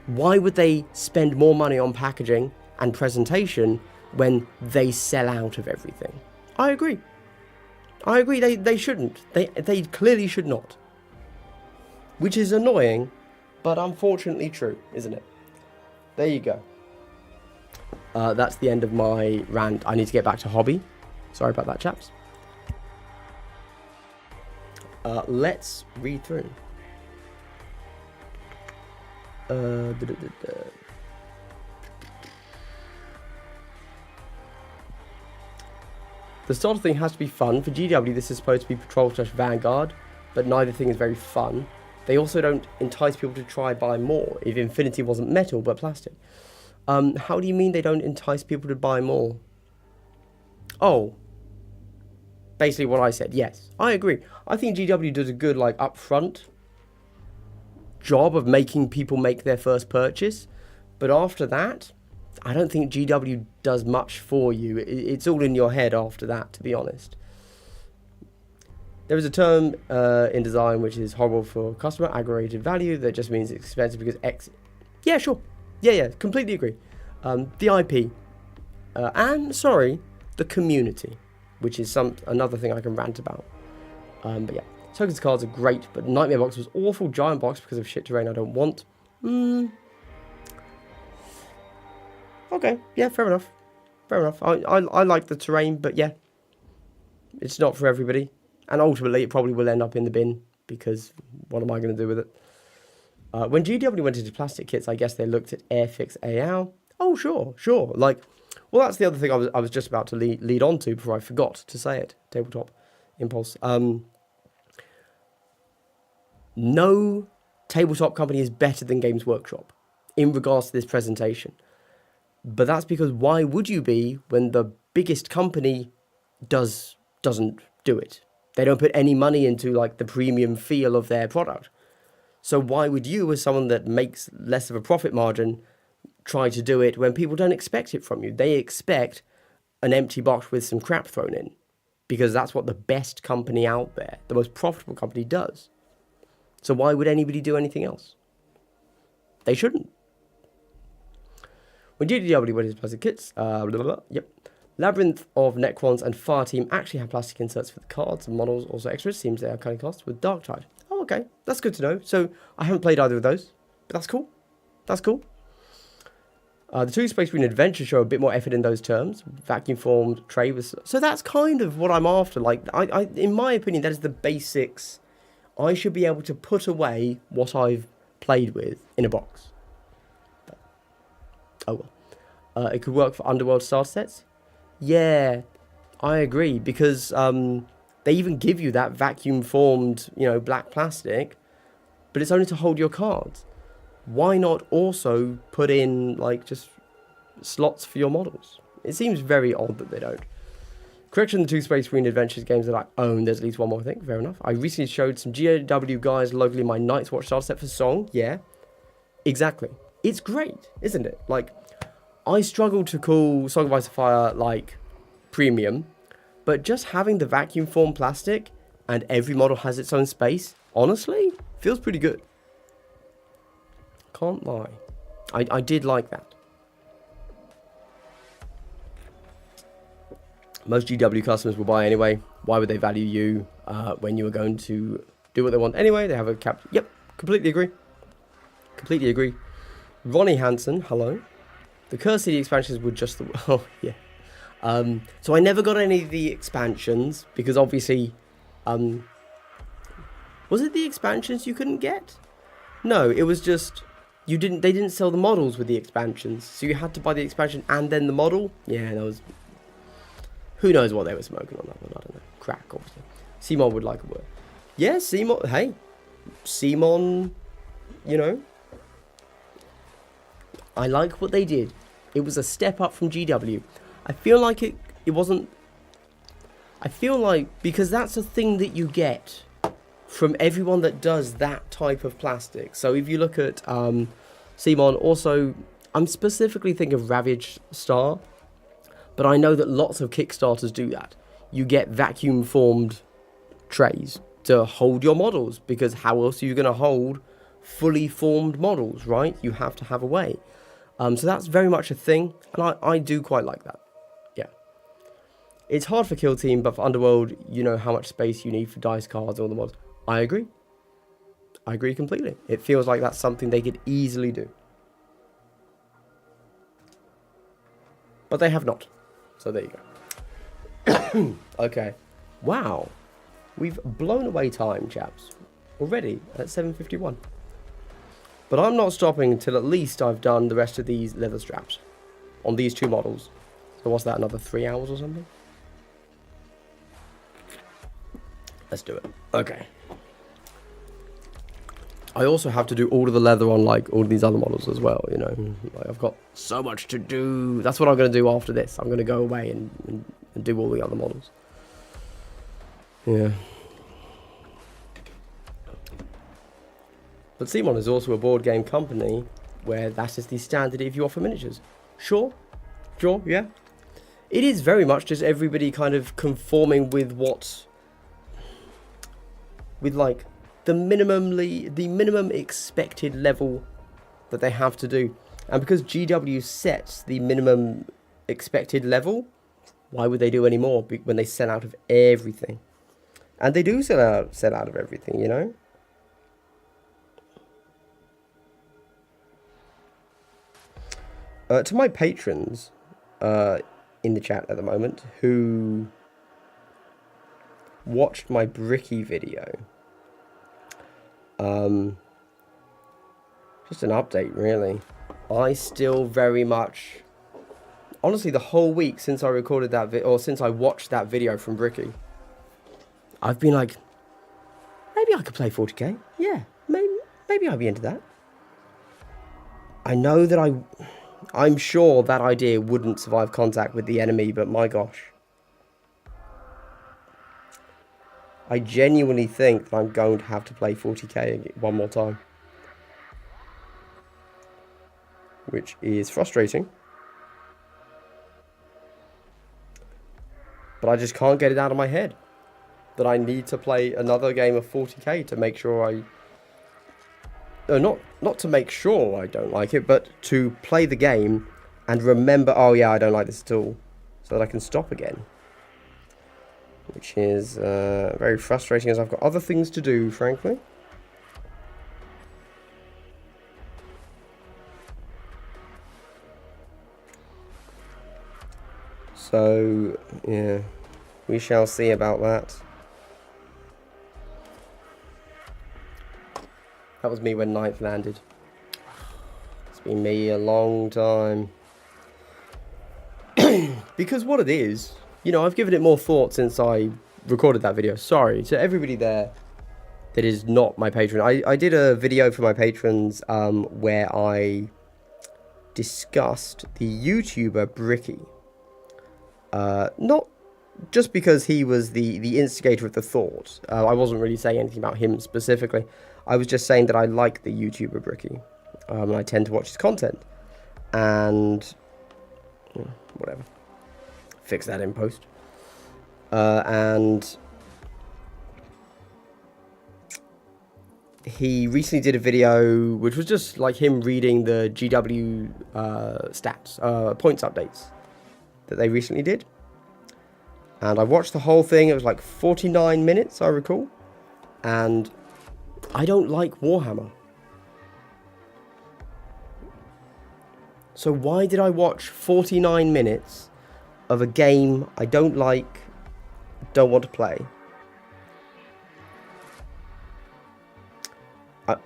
Why would they spend more money on packaging and presentation when they sell out of everything. I agree. They shouldn't. They clearly should not. Which is annoying, but unfortunately true, isn't it? There you go. That's the end of my rant. I need to get back to hobby. Sorry about that, chaps. Let's read through. The starter thing has to be fun. For GW, this is supposed to be Patrol/Vanguard, but neither thing is very fun. They also don't entice people to try buy more if Infinity wasn't metal but plastic. How do you mean they don't entice people to buy more? Oh. Basically what I said, yes. I agree. I think GW does a good, like, upfront job of making people make their first purchase. But after that, I don't think GW does much for you. It's all in your head after that, to be honest. There is a term in design which is horrible for customer, aggregated value. That just means it's expensive because X... Yeah, sure. Yeah, completely agree. The IP. And, sorry, the community, which is another thing I can rant about. But yeah, tokens cards are great, but Nightmare Box was awful. Giant Box because of shit terrain I don't want. Okay, yeah, fair enough. I like the terrain, but yeah, it's not for everybody. And ultimately, it probably will end up in the bin, because what am I going to do with it? When GW went into plastic kits, I guess they looked at Airfix AL. Oh, sure. Like, well, that's the other thing I was just about to lead on to before I forgot to say it. Tabletop Impulse. No tabletop company is better than Games Workshop in regards to this presentation. But that's because why would you be when the biggest company doesn't do it? They don't put any money into, like, the premium feel of their product. So why would you, as someone that makes less of a profit margin, try to do it when people don't expect it from you? They expect an empty box with some crap thrown in, because that's what the best company out there, the most profitable company, does. So why would anybody do anything else? They shouldn't. When GW went into plastic kits, yep. Labyrinth of Necrons and Fireteam actually have plastic inserts for the cards and models, also extras. Seems they are kind of cost with Darktide. Oh, okay. That's good to know. So I haven't played either of those, but that's cool. The two Space Marine Adventures show a bit more effort in those terms. Vacuum formed tray was... So that's kind of what I'm after. Like, I in my opinion, that is the basics. I should be able to put away what I've played with in a box. But, oh well. It could work for Underworld starter sets. Yeah, I agree. Because they even give you that vacuum formed, black plastic. But it's only to hold your cards. Why not also put in, like, just slots for your models? It seems very odd that they don't. Correction, the two Space Marine Adventures games that I own, there's at least one more, I think. Fair enough. I recently showed some GW guys locally my Night's Watch starter set for Song. Yeah, exactly. It's great, isn't it? Like, I struggle to call Song of Ice and Fire, like, premium. But just having the vacuum form plastic and every model has its own space, honestly, feels pretty good. Can't lie. I did like that. Most GW customers will buy anyway. Why would they value you when you are going to do what they want anyway? They have a cap. Yep, completely agree. Ronnie Hansen, hello. The Curse City expansions were just the... Oh, yeah. So I never got any of the expansions because obviously... was it the expansions you couldn't get? No, it was just... They didn't sell the models with the expansions, so you had to buy the expansion and then the model. Yeah, that was... Who knows what they were smoking on that one, I don't know. Crack, obviously. Simon would like a word. Yeah, Simon, hey. Simon, I like what they did. It was a step up from GW. I feel like it wasn't... I feel like, because that's a thing that you get from everyone that does that type of plastic. So if you look at Simon, also, I'm specifically thinking of Ravage Star, but I know that lots of Kickstarters do that. You get vacuum formed trays to hold your models, because how else are you going to hold fully formed models, right? You have to have a way. So that's very much a thing, and I do quite like that. Yeah. It's hard for Kill Team, but for Underworld, you know how much space you need for dice cards, all the mods. I agree. I agree completely. It feels like that's something they could easily do. But they have not. So there you go. Okay. Wow. We've blown away time, chaps. Already at 7:51. But I'm not stopping until at least I've done the rest of these leather straps. On these two models. So what's that, another 3 hours or something? Let's do it. Okay. I also have to do all of the leather on like all of these other models as well, you know. Like, I've got so much to do. That's what I'm going to do after this. I'm going to go away and do all the other models. Yeah. But Simon is also a board game company where that is the standard if you offer miniatures. Sure, yeah. It is very much just everybody kind of conforming with what... with like... the minimum expected level that they have to do. And because GW sets the minimum expected level, why would they do any more when they sell out of everything? And they do sell out of everything, you know? To my patrons in the chat at the moment who watched my Bricky video, just an update, really. I still very much, honestly, the whole week since I recorded that or since I watched that video from Bricky, I've been like, maybe I could play 40k. Yeah, maybe I'd be into that. I know that I'm sure that idea wouldn't survive contact with the enemy, but my gosh. I genuinely think that I'm going to have to play 40k one more time. Which is frustrating. But I just can't get it out of my head that I need to play another game of 40k to make sure I... No, not to make sure I don't like it, but to play the game and remember, oh yeah, I don't like this at all, so that I can stop again. Which is very frustrating as I've got other things to do, frankly. So, yeah, we shall see about that. That was me when Ninth landed. It's been me a long time. Because what it is, you know, I've given it more thought since I recorded that video. Sorry to everybody there that is not my patron. I did a video for my patrons where I discussed the YouTuber Bricky. Not just because he was the instigator of the thought. I wasn't really saying anything about him specifically. I was just saying that I like the YouTuber Bricky. And I tend to watch his content. And... whatever. Fix that in post. And... he recently did a video which was just like him reading the GW stats, points updates that they recently did. And I watched the whole thing. It was like 49 minutes, I recall. And I don't like Warhammer. So why did I watch 49 minutes of a game I don't like, don't want to play?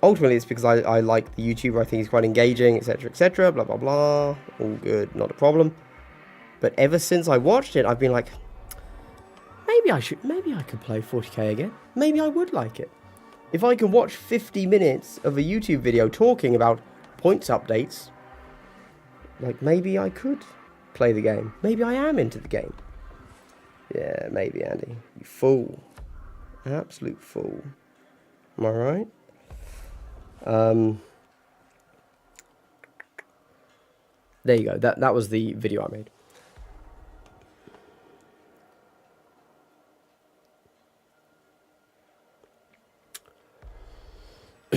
Ultimately, it's because I like the YouTuber. I think he's quite engaging, etc., etc., blah, blah, blah. All good, not a problem. But ever since I watched it, I've been like, maybe I could play 40k again. Maybe I would like it. If I can watch 50 minutes of a YouTube video talking about points updates, like, maybe I could play the game. Maybe I am into the game. Yeah, maybe, Andy. You fool. Absolute fool. Am I right? There you go. That was the video I made.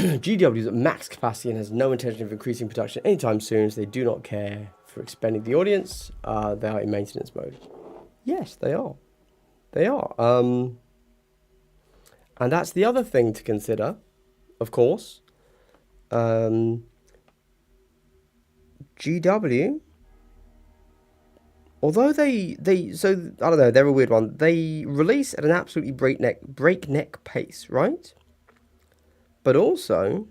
GW is at max capacity and has no intention of increasing production anytime soon, as they do not care for expanding the audience. They are in maintenance mode. Yes, they are. They are. And that's the other thing to consider, of course. GW, although so I don't know, they're a weird one. They release at an absolutely breakneck pace, right? But also,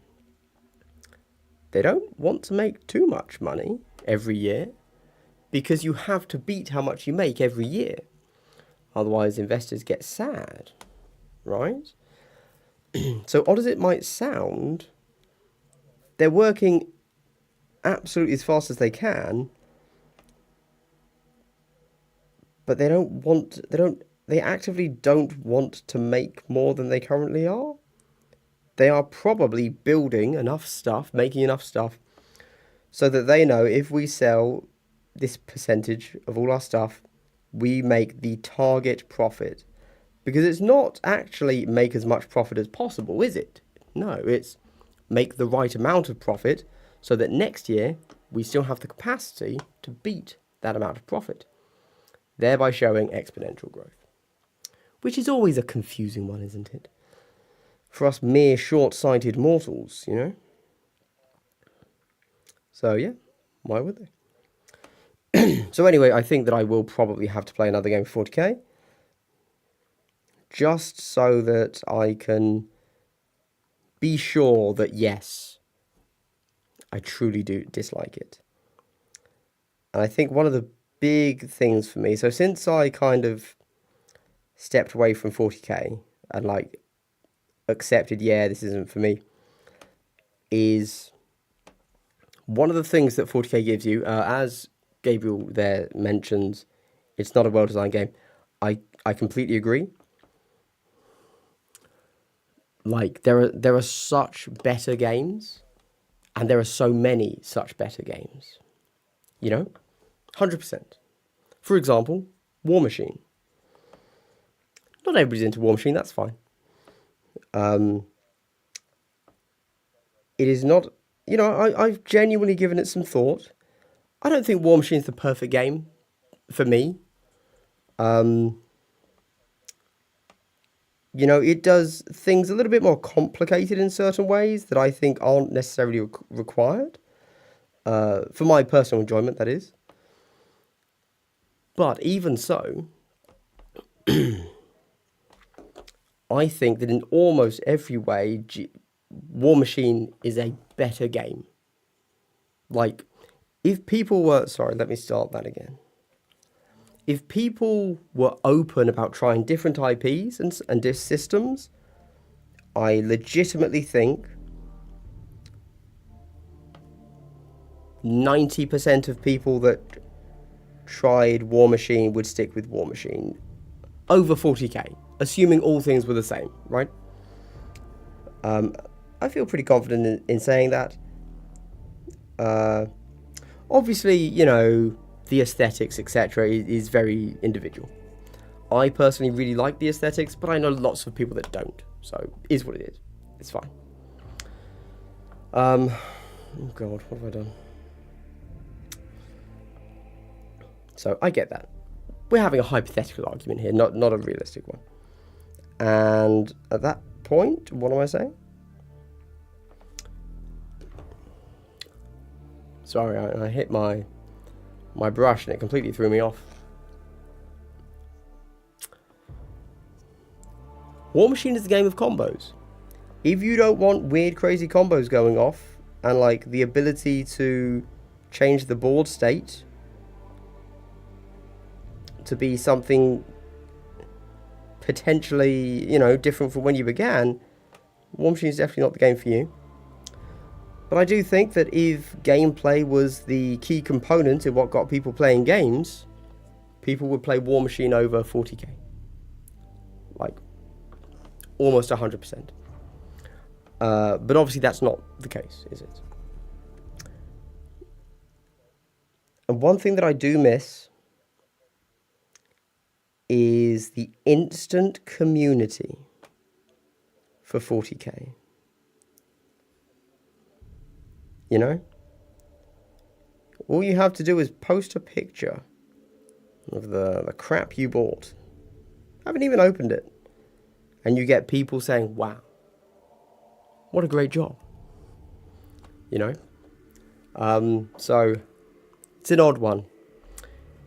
they don't want to make too much money every year, because you have to beat how much you make every year. Otherwise, investors get sad, right? So odd as it might sound, they're working absolutely as fast as they can, but they actively don't want to make more than they currently are. They are probably building enough stuff, making enough stuff, so that they know if we sell this percentage of all our stuff, we make the target profit. Because it's not actually make as much profit as possible, is it? No, it's make the right amount of profit so that next year we still have the capacity to beat that amount of profit, thereby showing exponential growth. Which is always a confusing one, isn't it? For us mere short-sighted mortals, you know? So yeah, why would they? So anyway, I think that I will probably have to play another game for 40k, just so that I can be sure that yes, I truly do dislike it. And I think one of the big things for me, so since I kind of stepped away from 40k and like accepted, yeah, this isn't for me, is one of the things that 40k gives you, as Gabriel there mentions, it's not a well-designed game. I completely agree. Like, there are such better games, and there are so many such better games. You know? 100%. For example, Warmachine. Not everybody's into Warmachine, that's fine. It is not... You know, I've genuinely given it some thought. I don't think Warmachine is the perfect game for me. You know, it does things a little bit more complicated in certain ways that I think aren't necessarily required. For my personal enjoyment, that is. But even so, I think that in almost every way, Warmachine is a better game. Like, if people were... Sorry, let me start that again. If people were open about trying different IPs and disk systems, I legitimately think 90% of people that tried Warmachine would stick with Warmachine over 40k, assuming all things were the same, right? I feel pretty confident in saying that. Obviously, you know, the aesthetics, etc., is very individual. I personally really like the aesthetics, but I know lots of people that don't. So, it is what it is. It's fine. Oh God, what have I done? So, I get that. We're having a hypothetical argument here, not a realistic one. And at that point, what am I saying? Sorry, I hit my brush and it completely threw me off. Warmachine is a game of combos. If you don't want weird, crazy combos going off and like the ability to change the board state to be something potentially, you know, different from when you began, Warmachine is definitely not the game for you. But I do think that if gameplay was the key component in what got people playing games, people would play Warmachine over 40k. Like, almost 100%. But obviously that's not the case, is it? And one thing that I do miss is the instant community for 40k. you know? All you have to do is post a picture of the crap you bought. Haven't even opened it. And you get people saying, wow, what a great job. You know? So, it's an odd one.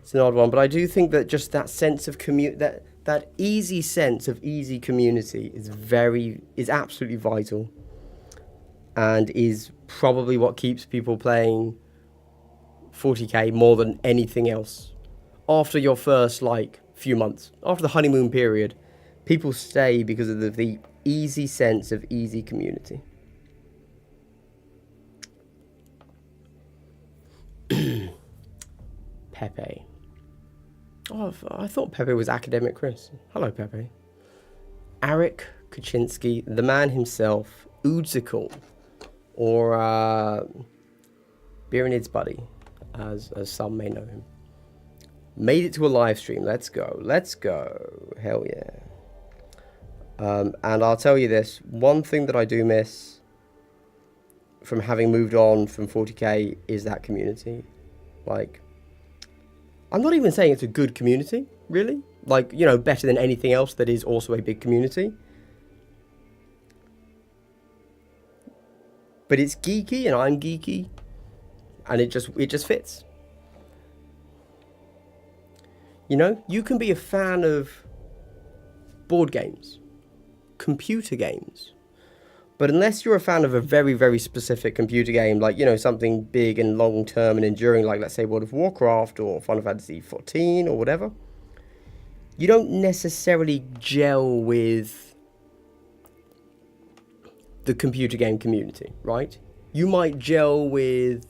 It's an odd one, but I do think that just that sense of that easy sense of easy community is absolutely vital, and is probably what keeps people playing 40k more than anything else. After your first few months, after the honeymoon period, people stay because of the easy sense of easy community. Pepe. Oh, I thought Pepe was Academic Chris. Hello, Pepe. Arik Kuczynski, the man himself, Udzical, or Birinid's buddy, as some may know him. Made it to a live stream. Let's go. Let's go. Hell yeah. And I'll tell you this, one thing that I do miss from having moved on from 40k is that community. I'm not even saying it's a good community, really. Better than anything else that is also a big community. But it's geeky, and I'm geeky, and it just fits. You know, you can be a fan of board games, computer games, but unless you're a fan of a very, very specific computer game, something big and long-term and enduring, let's say World of Warcraft or Final Fantasy XIV or whatever, you don't necessarily gel with the computer game community, right? You might gel with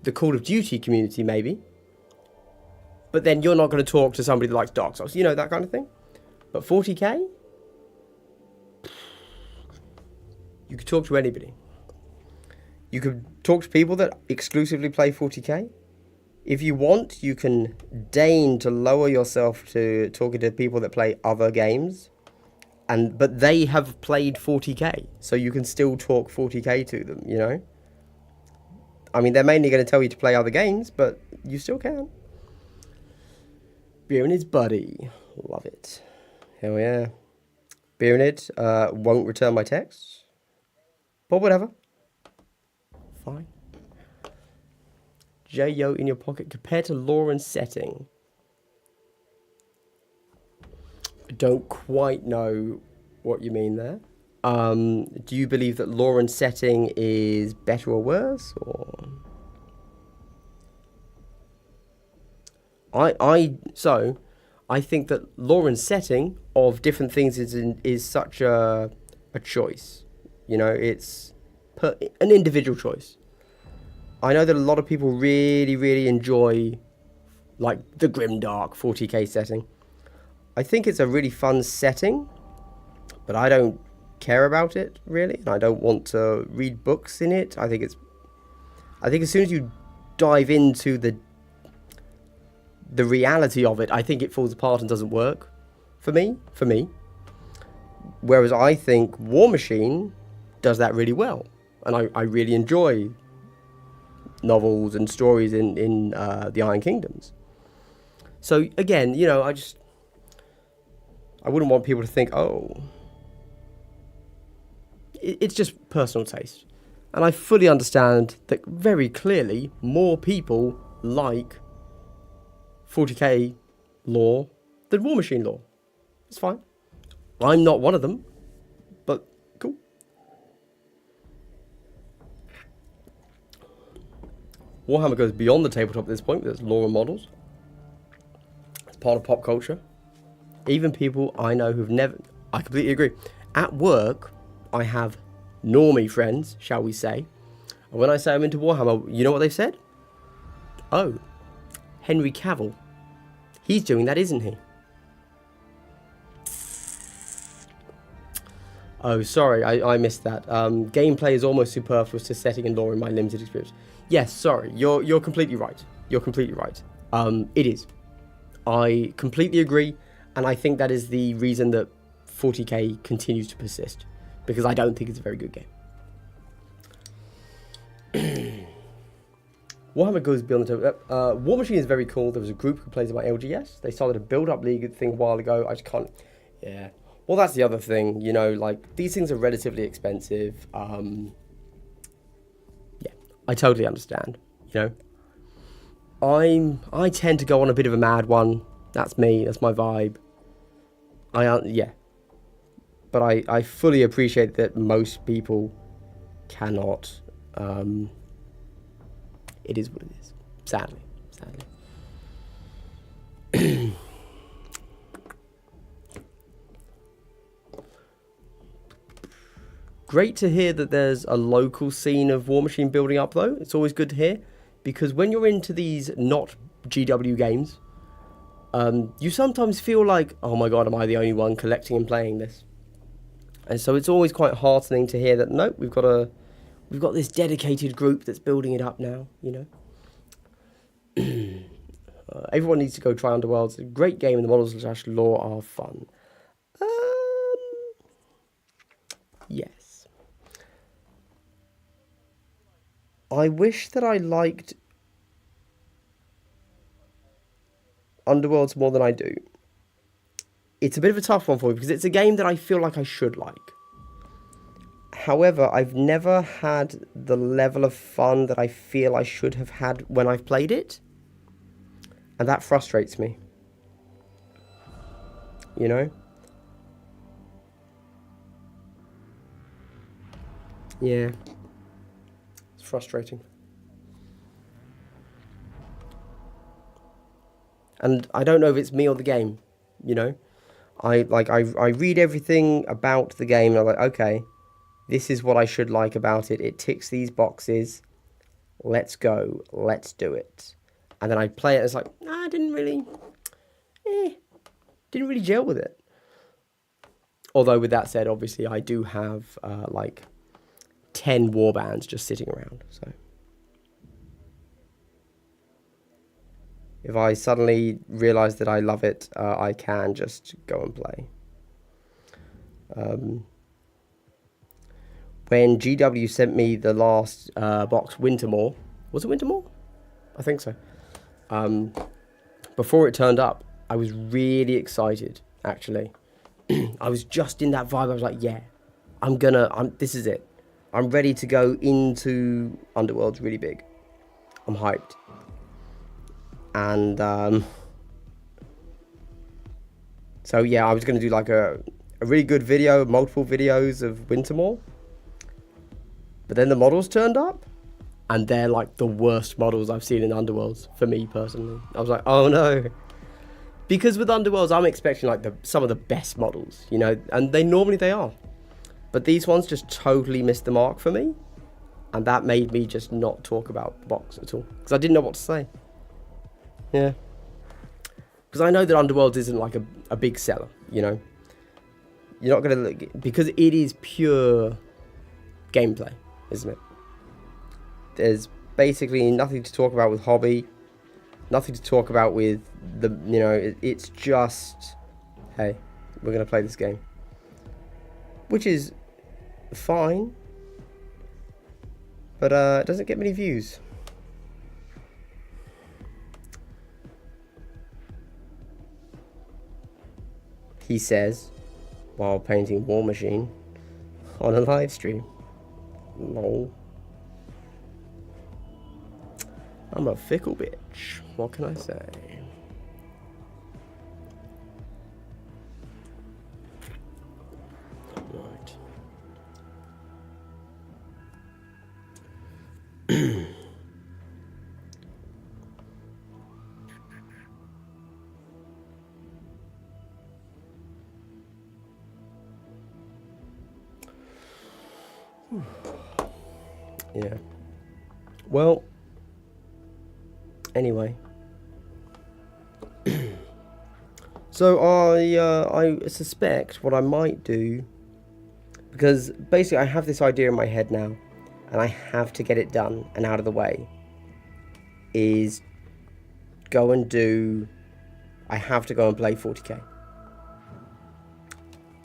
the Call of Duty community, maybe, but then you're not going to talk to somebody that likes Dark Souls, that kind of thing. But 40k? You could talk to anybody. You could talk to people that exclusively play 40k. If you want, you can deign to lower yourself to talking to people that play other games, but they have played 40k, so you can still talk 40k to them, you know? I mean, they're mainly going to tell you to play other games, but you still can. Birinid's buddy. Love it. Hell yeah. Birinid won't return my texts. But whatever. Fine. J-Yo in your pocket compared to lore and setting. I don't quite know what you mean there. Do you believe that lore and setting is better or worse? Or I think that lore and setting of different things is such a choice. You know, it's an individual choice. I know that a lot of people really, really enjoy the grimdark 40k setting. I think it's a really fun setting, but I don't care about it really, and I don't want to read books in it. I think as soon as you dive into the reality of it, I think it falls apart and doesn't work for me. Whereas I think Warmachine does that really well, and I really enjoy novels and stories in the Iron Kingdoms. So again, you know, I wouldn't want people to think, oh, it's just personal taste. And I fully understand that very clearly more people like 40k lore than Warmachine lore. It's fine. I'm not one of them, but cool. Warhammer goes beyond the tabletop at this point. There's lore and models. It's part of pop culture. Even people I know who've never... I completely agree. At work, I have normie friends, shall we say. And when I say I'm into Warhammer, you know what they've said? Oh, Henry Cavill. He's doing that, isn't he? Oh, sorry, I missed that. Gameplay is almost superfluous to setting and lore in my limited experience. Yes, sorry, you're completely right. You're completely right. It is. I completely agree, and I think that is the reason that 40k continues to persist, because I don't think it's a very good game. Warhammer goes beyond the top. Warmachine is very cool. There was a group who plays about LGS. They started a build-up league thing a while ago. I just can't... Yeah. Well, that's the other thing, you know, like, these things are relatively expensive. Yeah, I totally understand, you know. I tend to go on a bit of a mad one. That's me. That's my vibe. Yeah. But I fully appreciate that most people cannot. It is what it is. Sadly. Great to hear that there's a local scene of Warmachine building up, though. It's always good to hear, because when you're into these not GW games, you sometimes feel like, oh my god, am I the only one collecting and playing this? And so it's always quite heartening to hear that, nope, we've got this dedicated group that's building it up now, you know. Everyone needs to go try Underworld. It's a great game, and the models / lore are fun. Yes. I wish that I liked Underworlds more than I do. It's a bit of a tough one for me, because it's a game that I feel like I should like. However, I've never had the level of fun that I feel I should have had when I've played it. And that frustrates me. You know? Yeah. It's frustrating. And I don't know if it's me or the game, you know? I read everything about the game and I'm like, okay, this is what I should like about it. It ticks these boxes. Let's go. Let's do it. And then I play it and it's like, I didn't really gel with it. Although with that said, obviously I do have like 10 warbands just sitting around. So if I suddenly realise that I love it, I can just go and play. When GW sent me the last box, Wintermoor, was it Wintermoor? I think so. Before it turned up, I was really excited, actually. I was just in that vibe. I was like, yeah, this is it. I'm ready to go into Underworlds really big. I'm hyped. And so yeah, I was going to do like a really good video, multiple videos of Wintermoor. But then the models turned up, and they're like the worst models I've seen in Underworlds, for me personally. I was like, oh no. Because with Underworlds, I'm expecting like some of the best models, you know, and they are. But these ones just totally missed the mark for me. And that made me just not talk about the box at all, because I didn't know what to say. Yeah. Because I know that Underworlds isn't like a big seller, you know. You're not going to look, because it is pure gameplay, isn't it? There's basically nothing to talk about with hobby, nothing to talk about with the, you know, it's just, hey, we're going to play this game. Which is fine, but it doesn't get many views. He says, while painting Warmachine on a live stream. Lol. I'm a fickle bitch. What can I say? Right. Yeah. Well, anyway. So I suspect what I might do, because basically I have this idea in my head now, and I have to get it done and out of the way, is go and do, I have to go and play 40k.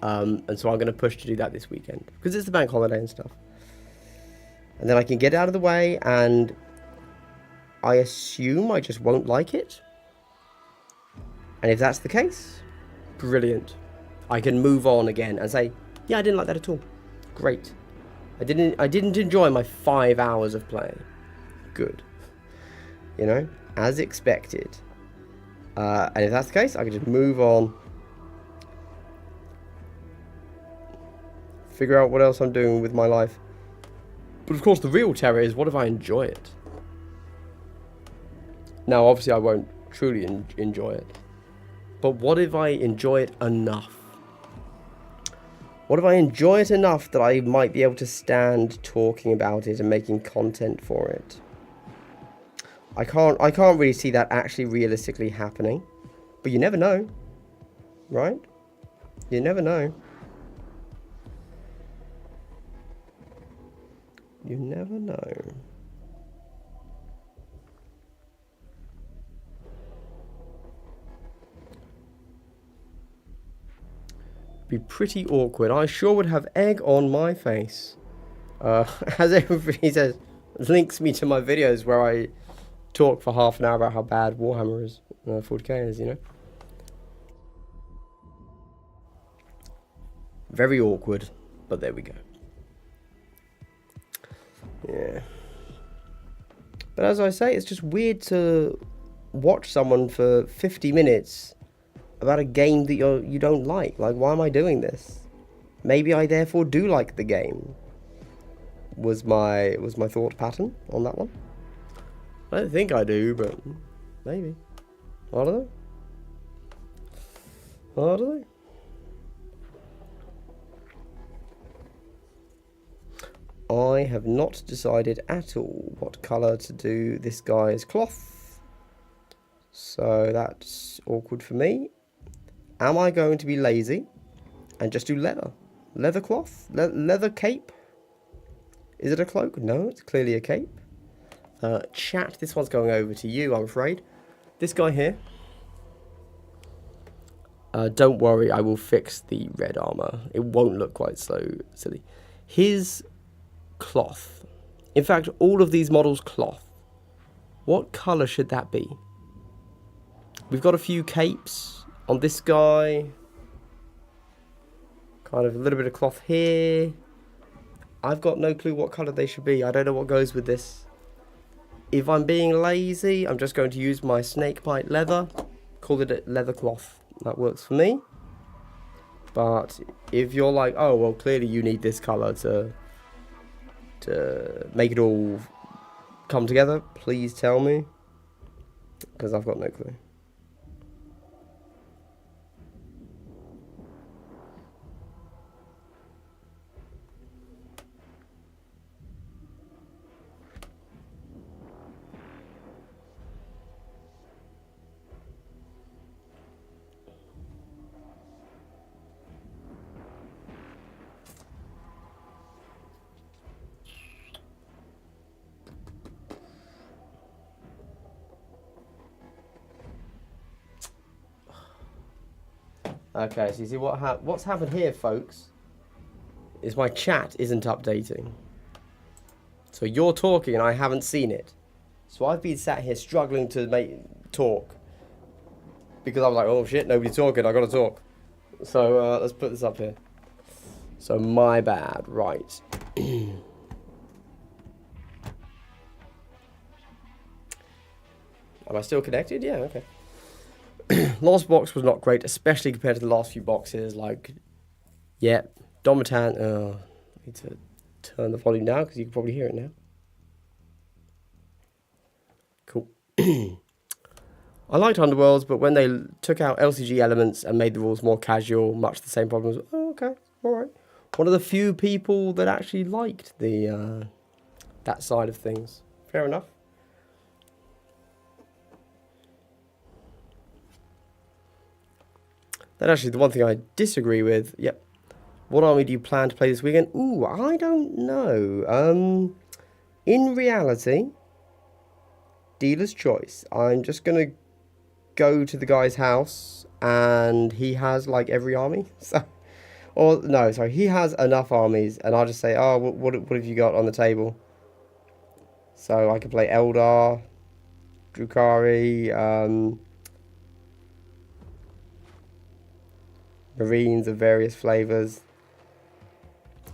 And so I'm going to push to do that this weekend, because it's the bank holiday and stuff. And then I can get it out of the way, and I assume I just won't like it. And if that's the case, brilliant. I can move on again and say, yeah, I didn't like that at all. Great. I didn't enjoy my 5 hours of playing. Good. You know, as expected. And if that's the case, I can just move on. Figure out what else I'm doing with my life. But of course, the real terror is, what if I enjoy it? Now, obviously, I won't truly enjoy it. But what if I enjoy it enough? What if I enjoy it enough that I might be able to stand talking about it and making content for it? I can't really see that actually realistically happening. But you never know. Right? You never know. You never know. Be pretty awkward. I sure would have egg on my face. As everybody says, links me to my videos where I talk for half an hour about how bad Warhammer is, 40k is, you know. Very awkward, but there we go. Yeah. But as I say, it's just weird to watch someone for 50 minutes about a game that you don't like. Like, why am I doing this? Maybe I therefore do like the game. Was my thought pattern on that one. I don't think I do, but maybe. I don't know. I don't know. I have not decided at all what colour to do this guy's cloth. So that's awkward for me. Am I going to be lazy and just do leather? Leather cloth? Leather cape? Is it a cloak? No, it's clearly a cape. Chat, this one's going over to you, I'm afraid. This guy here. Don't worry, I will fix the red armour. It won't look quite so silly. His cloth. In fact, all of these models' cloth. What colour should that be? We've got a few capes on this guy. Kind of a little bit of cloth here. I've got no clue what colour they should be. I don't know what goes with this. If I'm being lazy, I'm just going to use my snakebite leather. Call it a leather cloth. That works for me. But if you're like, oh, well, clearly you need this colour to make it all come together, please tell me. Because I've got no clue. Okay, so you see what's happened here, folks, is my chat isn't updating. So you're talking and I haven't seen it. So I've been sat here struggling to talk. Because I was like, oh shit, nobody's talking, I gotta talk. So let's put this up here. So my bad, right. Am I still connected? Yeah, okay. Last box was not great, especially compared to the last few boxes. Like, yeah, Domatan. I need to turn the volume down because you can probably hear it now. Cool. I liked Underworlds, but when they took out LCG elements and made the rules more casual, much the same problems. Oh, okay, all right. One of the few people that actually liked the that side of things. Fair enough. Then actually, the one thing I disagree with, yep. What army do you plan to play this weekend? Ooh, I don't know. In reality, dealer's choice. I'm just going to go to the guy's house, and he has, like, every army. So, or, no, sorry, he has enough armies, and I'll just say, oh, what have you got on the table? So I can play Eldar, Drukhari, Marines of various flavours.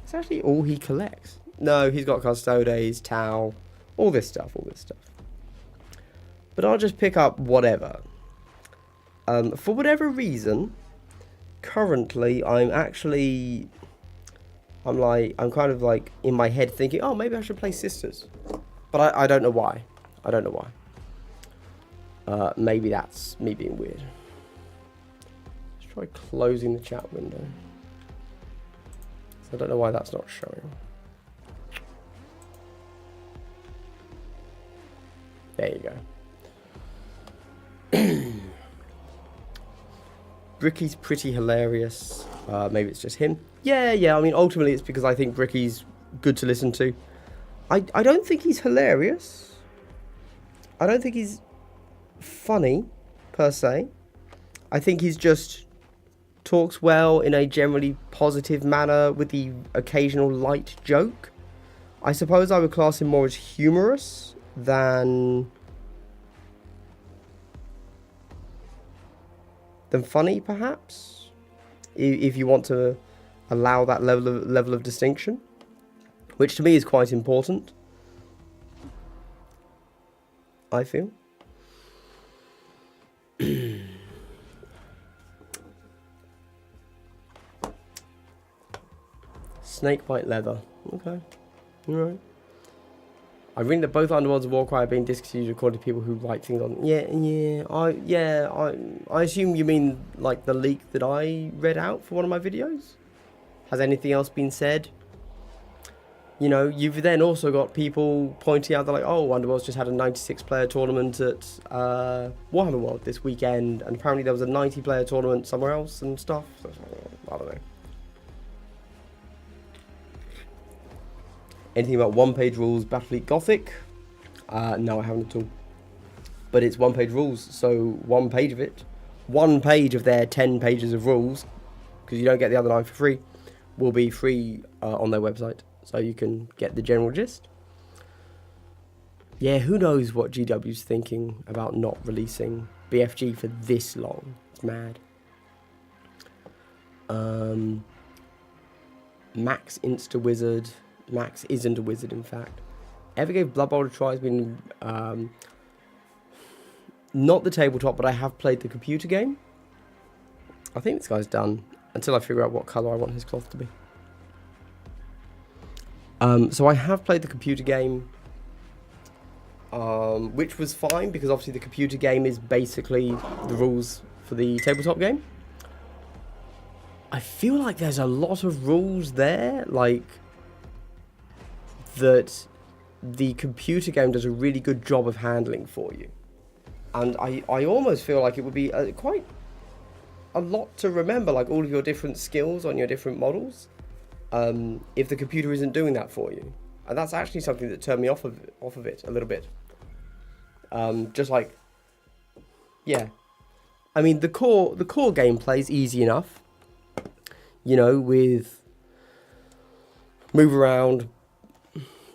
It's actually all he collects. No, he's got Custodes, Tau, all this stuff. But I'll just pick up whatever. For whatever reason, currently I'm kind of like in my head thinking, oh, maybe I should play Sisters. But I don't know why. Maybe that's me being weird. Let's try closing the chat window. So I don't know why that's not showing. There you go. Bricky's pretty hilarious. Maybe it's just him. Yeah. I mean, ultimately it's because I think Bricky's good to listen to. I don't think he's hilarious. I don't think he's funny, per se. I think he's just talks well in a generally positive manner with the occasional light joke. I suppose I would class him more as humorous than funny, perhaps, if you want to allow that level of distinction, which to me is quite important, I feel. Snakebite leather. Okay. Alright. I think that both Underworlds and Warcry are being discontinued according to people who write things on. I assume you mean like the leak that I read out for one of my videos. Has anything else been said? You know, you've then also got people pointing out that like, oh, Underworld's just had a 96-player tournament at Warhammer World this weekend, and apparently there was a 90-player tournament somewhere else and stuff. So, I don't know. Anything about one-page rules, Battlefleet Gothic? No, I haven't at all. But it's one-page rules, so one page of it, one page of their 10 pages of rules, because you don't get the other 9 for free, will be free on their website, so you can get the general gist. Yeah, who knows what GW's thinking about not releasing BFG for this long. It's mad. Max Insta-Wizard. Max isn't a wizard, in fact. Ever gave Blood Bowl a try? Has been not the tabletop, but I have played the computer game. I think this guy's done until I figure out what colour I want his cloth to be. So I have played the computer game, which was fine because obviously the computer game is basically the rules for the tabletop game. I feel like there's a lot of rules there, like that the computer game does a really good job of handling for you. And I almost feel like it would be quite a lot to remember, like all of your different skills on your different models, if the computer isn't doing that for you. And that's actually something that turned me off of it a little bit. Just like, yeah. I mean, the core gameplay is easy enough. You know, with move around,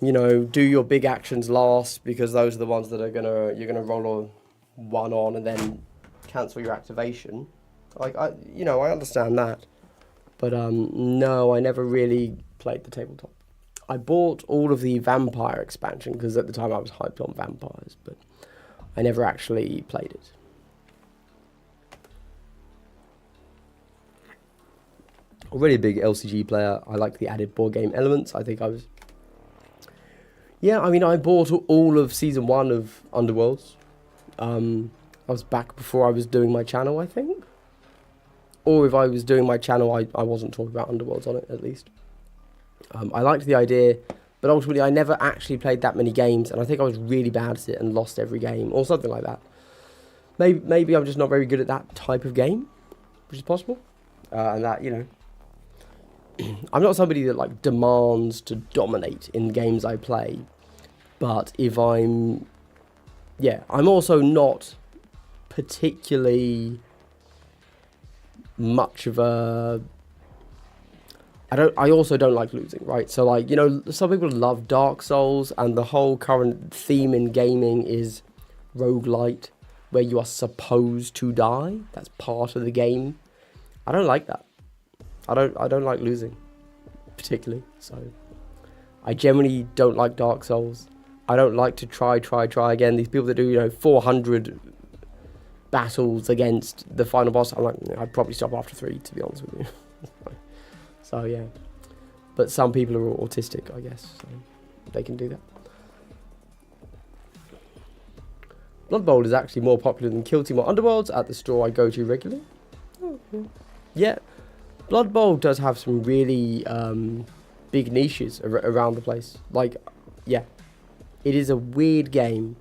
you know, do your big actions last because those are the ones that you're gonna roll a 1 on and then cancel your activation. Like I understand that, but no, I never really played the tabletop. I bought all of the vampire expansion because at the time I was hyped on vampires, but I never actually played it. Already a big LCG player. I like the added board game elements. I think I was. Yeah, I mean, I bought all of Season 1 of Underworlds. I was back before I was doing my channel, I think. Or if I was doing my channel, I wasn't talking about Underworlds on it, at least. I liked the idea, but ultimately I never actually played that many games, and I think I was really bad at it and lost every game, or something like that. Maybe I'm just not very good at that type of game, which is possible. And that, you know, I'm not somebody that like demands to dominate in games I play, but if I'm also not particularly much of a I also don't like losing, right? So like, you know, some people love Dark Souls, and the whole current theme in gaming is roguelite, where you are supposed to die. That's part of the game. I don't like that. I don't like losing, particularly. So I generally don't like Dark Souls. I don't like to try again. These people that do, you know, 400 battles against the final boss, I'm like, I'd probably stop after 3, to be honest with you. So yeah, but some people are autistic, I guess, so they can do that. Blood Bowl is actually more popular than Kill Team or Underworlds at the store I go to regularly. Oh, yeah, Blood Bowl does have some really big niches around the place. Like, yeah, it is a weird game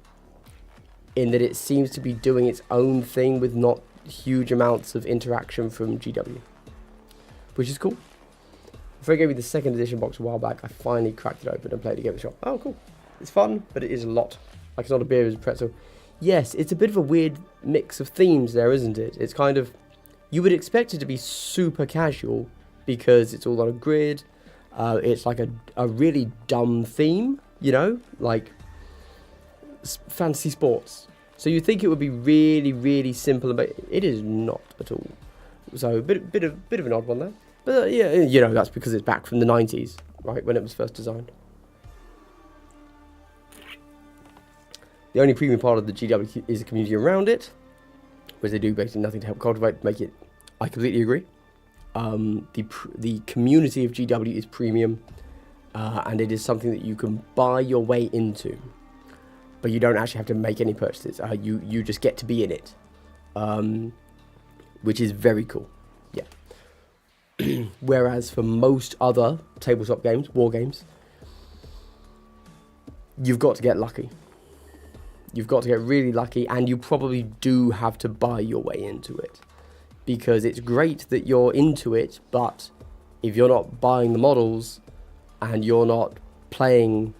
in that it seems to be doing its own thing with not huge amounts of interaction from GW, which is cool. Before I gave me the second edition box a while back, I finally cracked it open and played it again at the shop. Oh, cool. It's fun, but it is a lot. Like, it's not a beer, it's a pretzel. Yes, it's a bit of a weird mix of themes there, isn't it? It's kind of... You would expect it to be super casual because it's all on a grid. It's like a really dumb theme, you know? Like, fantasy sports. So you'd think it would be really, really simple, but it is not at all. So a bit of an odd one there. But yeah, you know, that's because it's back from the 90s, right, when it was first designed. The only premium part of the GW is the community around it, whereas they do basically nothing to help cultivate, make it. I completely agree. The community of GW is premium, and it is something that you can buy your way into, but you don't actually have to make any purchases. You just get to be in it, which is very cool. Yeah. Whereas for most other tabletop games, war games, you've got to get lucky. You've got to get really lucky, and you probably do have to buy your way into it. Because it's great that you're into it, but if you're not buying the models and you're not playing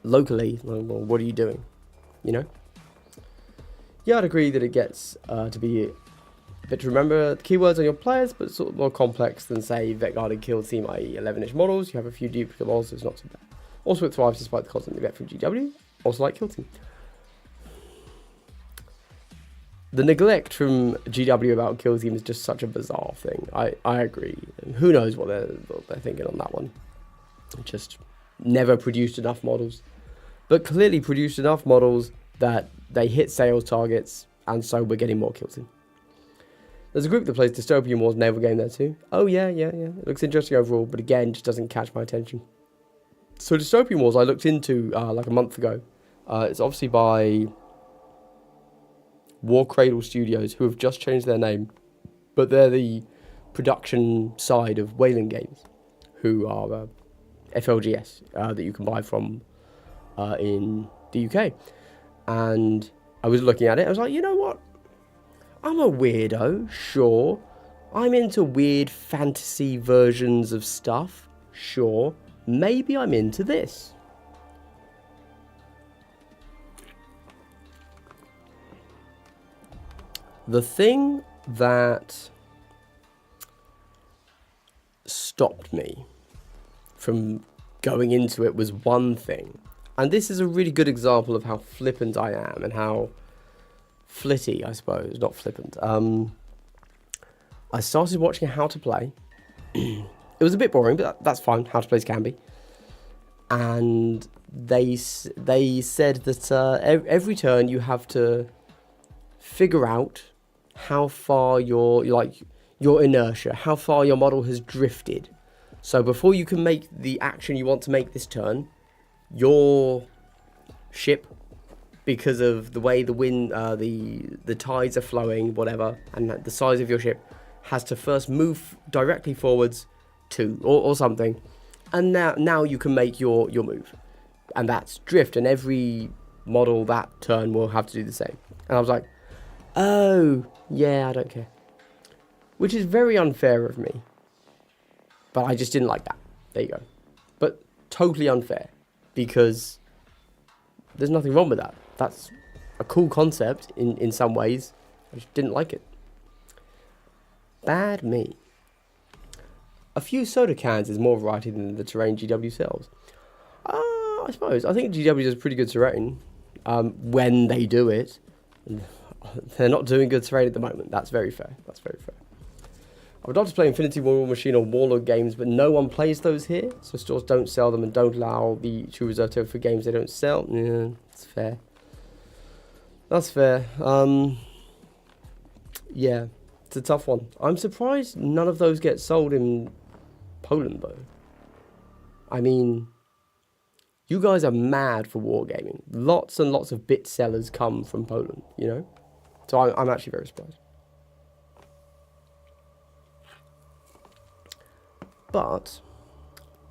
locally, well, what are you doing? You know? Yeah, I'd agree that it gets to be a bit to remember the keywords on your players, but sort of more complex than, say, Vetguard and Kill Team, i.e. 11-inch models. You have a few duplicate models, so it's not too bad. Also, it thrives despite the content you get from GW. Also like Kill Team. The neglect from GW about Kill Team is just such a bizarre thing. I agree. Who knows what they're thinking on that one. Just never produced enough models. But clearly produced enough models that they hit sales targets, and so we're getting more Kill Team. There's a group that plays Dystopian Wars naval game there too. Oh yeah. It looks interesting overall, but again, just doesn't catch my attention. So Dystopian Wars I looked into like a month ago. It's obviously by War Cradle Studios, who have just changed their name, but they're the production side of Whaling Games, who are FLGS that you can buy from in the UK. And I was looking at it, I was like, you know what? I'm a weirdo, sure. I'm into weird fantasy versions of stuff, sure. Maybe I'm into this. The thing that stopped me from going into it was one thing. And this is a really good example of how flippant I am and how flitty, I suppose, not flippant. I started watching How to Play. It was a bit boring, but that's fine. How to Plays can be. And they said that every turn you have to figure out how far your inertia, how far your model has drifted. So before you can make the action you want to make this turn, your ship, because of the way the wind, the tides are flowing, whatever, and the size of your ship, has to first move directly forwards or something, and now you can make your move, and that's drift, and every model that turn will have to do the same. And I was like, oh yeah, I don't care, which is very unfair of me, but I just didn't like that. There you go. But totally unfair, because there's nothing wrong with that. That's a cool concept in some ways. I just didn't like it. Bad me. a few soda cans is more variety than the terrain GW sells. I suppose. I think GW does pretty good terrain when they do it. They're not doing good terrain at the moment. That's very fair. That's very fair. I would love to play Infinity Warmachine or Warlord games, but no one plays those here, so stores don't sell them and don't allow the true reserve table for games they don't sell. Yeah, that's fair. That's fair. Yeah, it's a tough one. I'm surprised none of those get sold in Poland, though. I mean, you guys are mad for wargaming. Lots and lots of bit sellers come from Poland, you know? So I'm actually very surprised. But,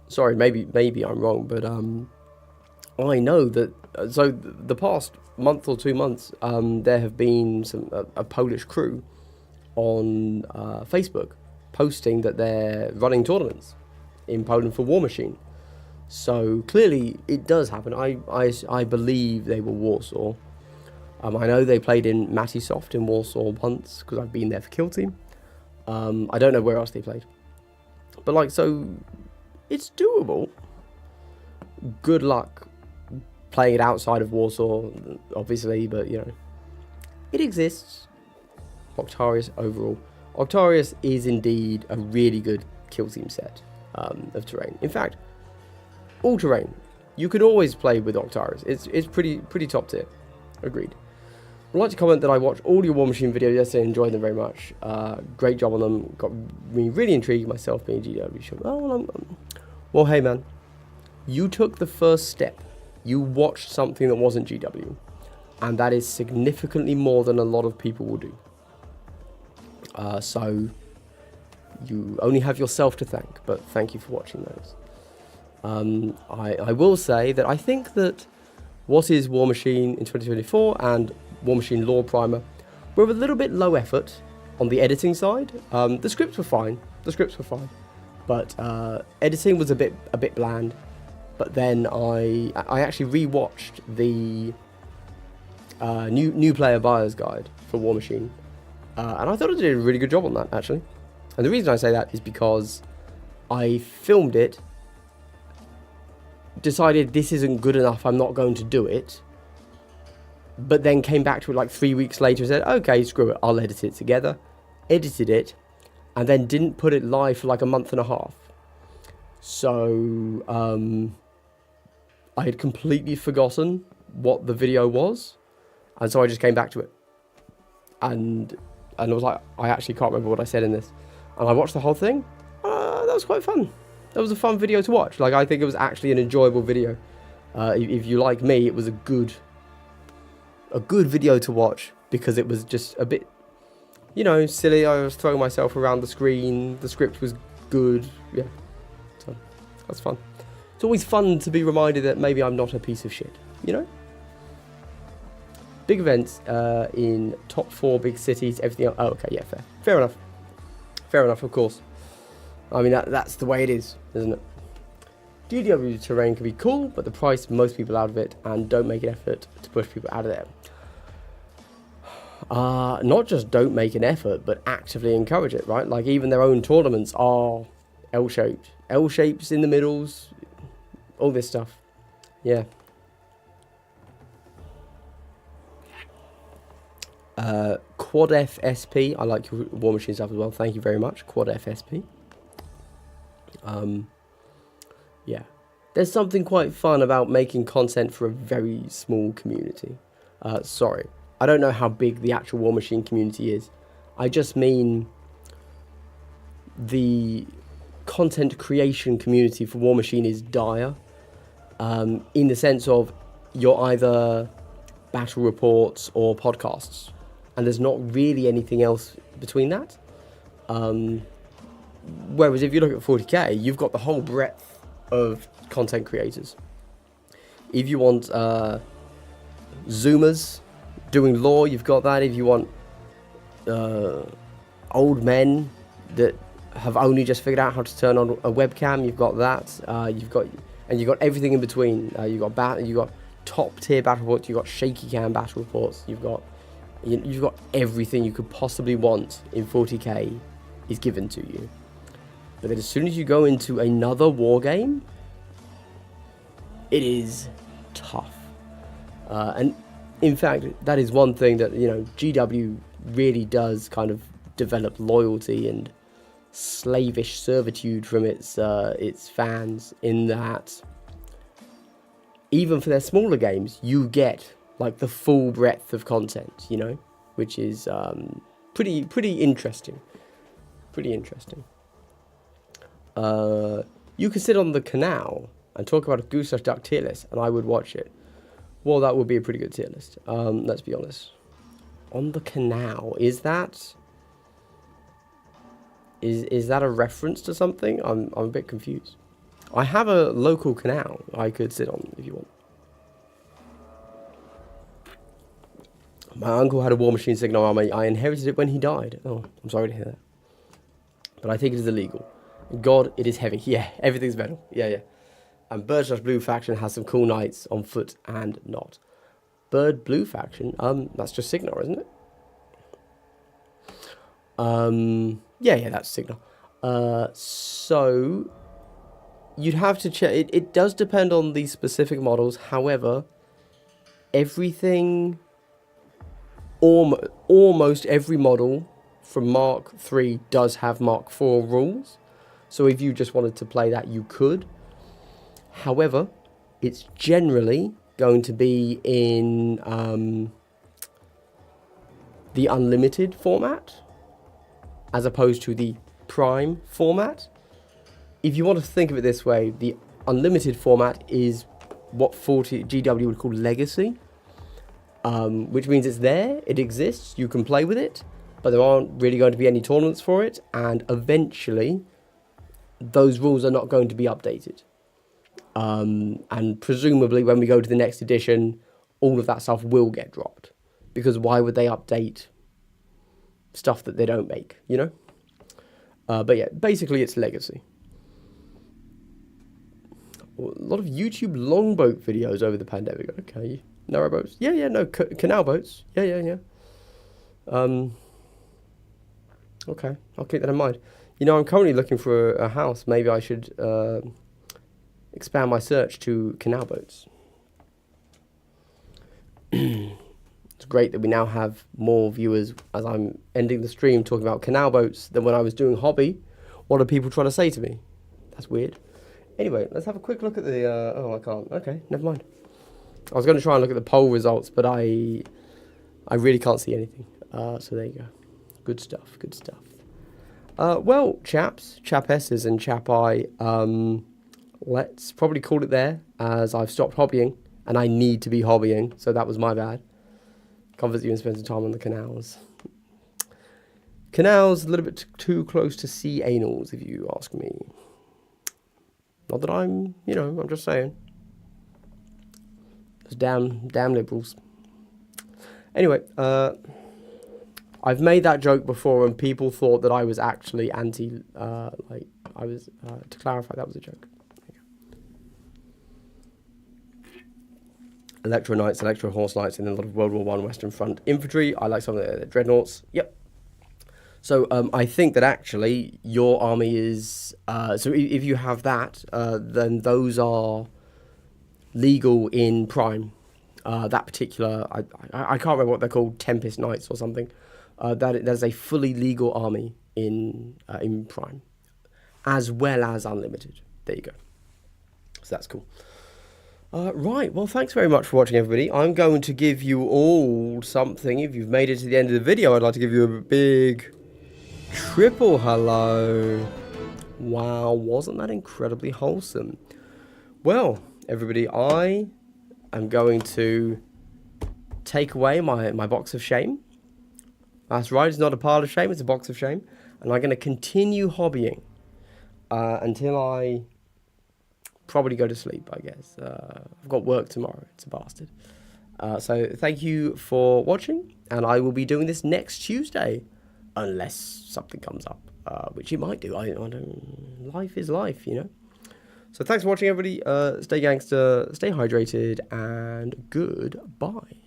sorry, maybe I'm wrong, but I know that, so the past month or 2 months, there have been a Polish crew on Facebook posting that they're running tournaments in Poland for Warmachine. So clearly it does happen. I believe they were Warsaw. I know they played in Matisoft in Warsaw once, because I've been there for Kill Team. I don't know where else they played. But like, so it's doable. Good luck playing it outside of Warsaw, obviously, but you know, it exists. Octarius overall. Octarius is indeed a really good Kill Team set of terrain. In fact, all terrain. You can always play with Octarius. It's pretty top tier. Agreed. I'd like to comment that I watched all your Warmachine videos yesterday and enjoyed them very much. Great job on them. Got me really intrigued myself being GW. Oh, well, hey man, you took the first step. You watched something that wasn't GW, and that is significantly more than a lot of people will do. So you only have yourself to thank, but thank you for watching those. I will say that I think that what is Warmachine in 2024 and Warmachine Lore Primer were a little bit low effort on the editing side. The scripts were fine. But editing was a bit bland. But then I actually rewatched the new player buyer's guide for Warmachine, and I thought I did a really good job on that actually. And the reason I say that is because I filmed it, decided this isn't good enough, I'm not going to do it, but then came back to it like 3 weeks later and said, okay, screw it, I'll edit it together. Edited it, and then didn't put it live for like a month and a half. So I had completely forgotten what the video was, and so I just came back to it. And I was like, I actually can't remember what I said in this. And I watched the whole thing. That was quite fun. That was a fun video to watch. Like, I think it was actually an enjoyable video. If you like me, it was a good video to watch, because it was just a bit, you know, silly. I was throwing myself around the screen. The script was good. Yeah, so that's fun. It's always fun to be reminded that maybe I'm not a piece of shit, you know? Big events in top 4 big cities, everything else. Oh, okay, yeah, fair. Fair enough, of course. I mean, that's the way it is, isn't it? GW terrain can be cool, but the price most people out of it, and don't make an effort to push people out of there. Not just don't make an effort, but actively encourage it, right? Like, even their own tournaments are L-shaped. L-shapes in the middles, all this stuff. Yeah. Quad FSP, I like your Warmachine stuff as well. Thank you very much, Quad FSP. Yeah, there's something quite fun about making content for a very small community. Sorry, I don't know how big the actual Warmachine community is. I just mean the content creation community for Warmachine is dire. In the sense of you're either battle reports or podcasts, and there's not really anything else between that. Whereas if you look at 40k, you've got the whole breadth of content creators. If you want Zoomers doing lore, you've got that. If you want old men that have only just figured out how to turn on a webcam, you've got that. You've got everything in between. You've got top tier battle reports. You've got shaky cam battle reports. You've got everything you could possibly want in 40k is given to you. But then as soon as you go into another war game, it is tough. And in fact, that is one thing that, GW really does kind of develop loyalty and slavish servitude from its fans, in that even for their smaller games, you get like the full breadth of content, which is pretty interesting. Pretty interesting. You can sit on the canal and talk about a Goose/Duck tier list, and I would watch it. Well, that would be a pretty good tier list. Let's be honest. On the canal, is that a reference to something? I'm a bit confused. I have a local canal I could sit on if you want. My uncle had a Warmachine signal army. I inherited it when he died. Oh, I'm sorry to hear that. But I think it is illegal. God, it is heavy. Yeah, everything's metal. Yeah. And Bird/Blue faction has some cool knights on foot and not. Bird/Blue faction, that's just Signar, isn't it? Yeah, that's Signar. So you'd have to check. It does depend on the specific models. However, everything, almost every model from Mark III does have Mark IV rules. So if you just wanted to play that, you could. However, it's generally going to be in the unlimited format, as opposed to the prime format. If you want to think of it this way, the unlimited format is what GW would call legacy, which means it's there, it exists, you can play with it, but there aren't really going to be any tournaments for it, and eventually those rules are not going to be updated. And presumably when we go to the next edition, all of that stuff will get dropped, because why would they update stuff that they don't make, But yeah, basically it's legacy. A lot of YouTube longboat videos over the pandemic. Okay, narrow boats. Yeah, no, canal boats. Yeah. Okay, I'll keep that in mind. I'm currently looking for a house. Maybe I should expand my search to canal boats. It's great that we now have more viewers as I'm ending the stream talking about canal boats than when I was doing hobby. What are people trying to say to me? That's weird. Anyway, let's have a quick look at the... oh, I can't. Okay, never mind. I was going to try and look at the poll results, but I really can't see anything. So there you go. Good stuff. Well, chapesses and chapai, let's probably call it there, as I've stopped hobbying, and I need to be hobbying, so that was my bad. Can't visit you and spend some time on the canals. Canals, a little bit too close to sea anals, if you ask me. Not that I'm, I'm just saying. Those damn liberals. Anyway, I've made that joke before and people thought that I was actually to clarify, that was a joke. Electro Knights, Electro Horse Knights, and a lot of World War I Western Front infantry. I like some of the Dreadnoughts. Yep. So I think that actually your army is... so if you have that, then those are legal in Prime. That particular... I can't remember what they're called, Tempest Knights or something. There's a fully legal army in Prime, as well as Unlimited. There you go. So that's cool. Right, well, thanks very much for watching, everybody. I'm going to give you all something. If you've made it to the end of the video, I'd like to give you a big triple hello. Wow, wasn't that incredibly wholesome? Well, everybody, I am going to take away my box of shame. That's right, it's not a pile of shame, it's a box of shame. And I'm going to continue hobbying until I probably go to sleep, I guess. I've got work tomorrow, it's a bastard. So thank you for watching, and I will be doing this next Tuesday, unless something comes up, which it might do. I don't. Life is life, So thanks for watching, everybody. Stay gangster, stay hydrated, and goodbye.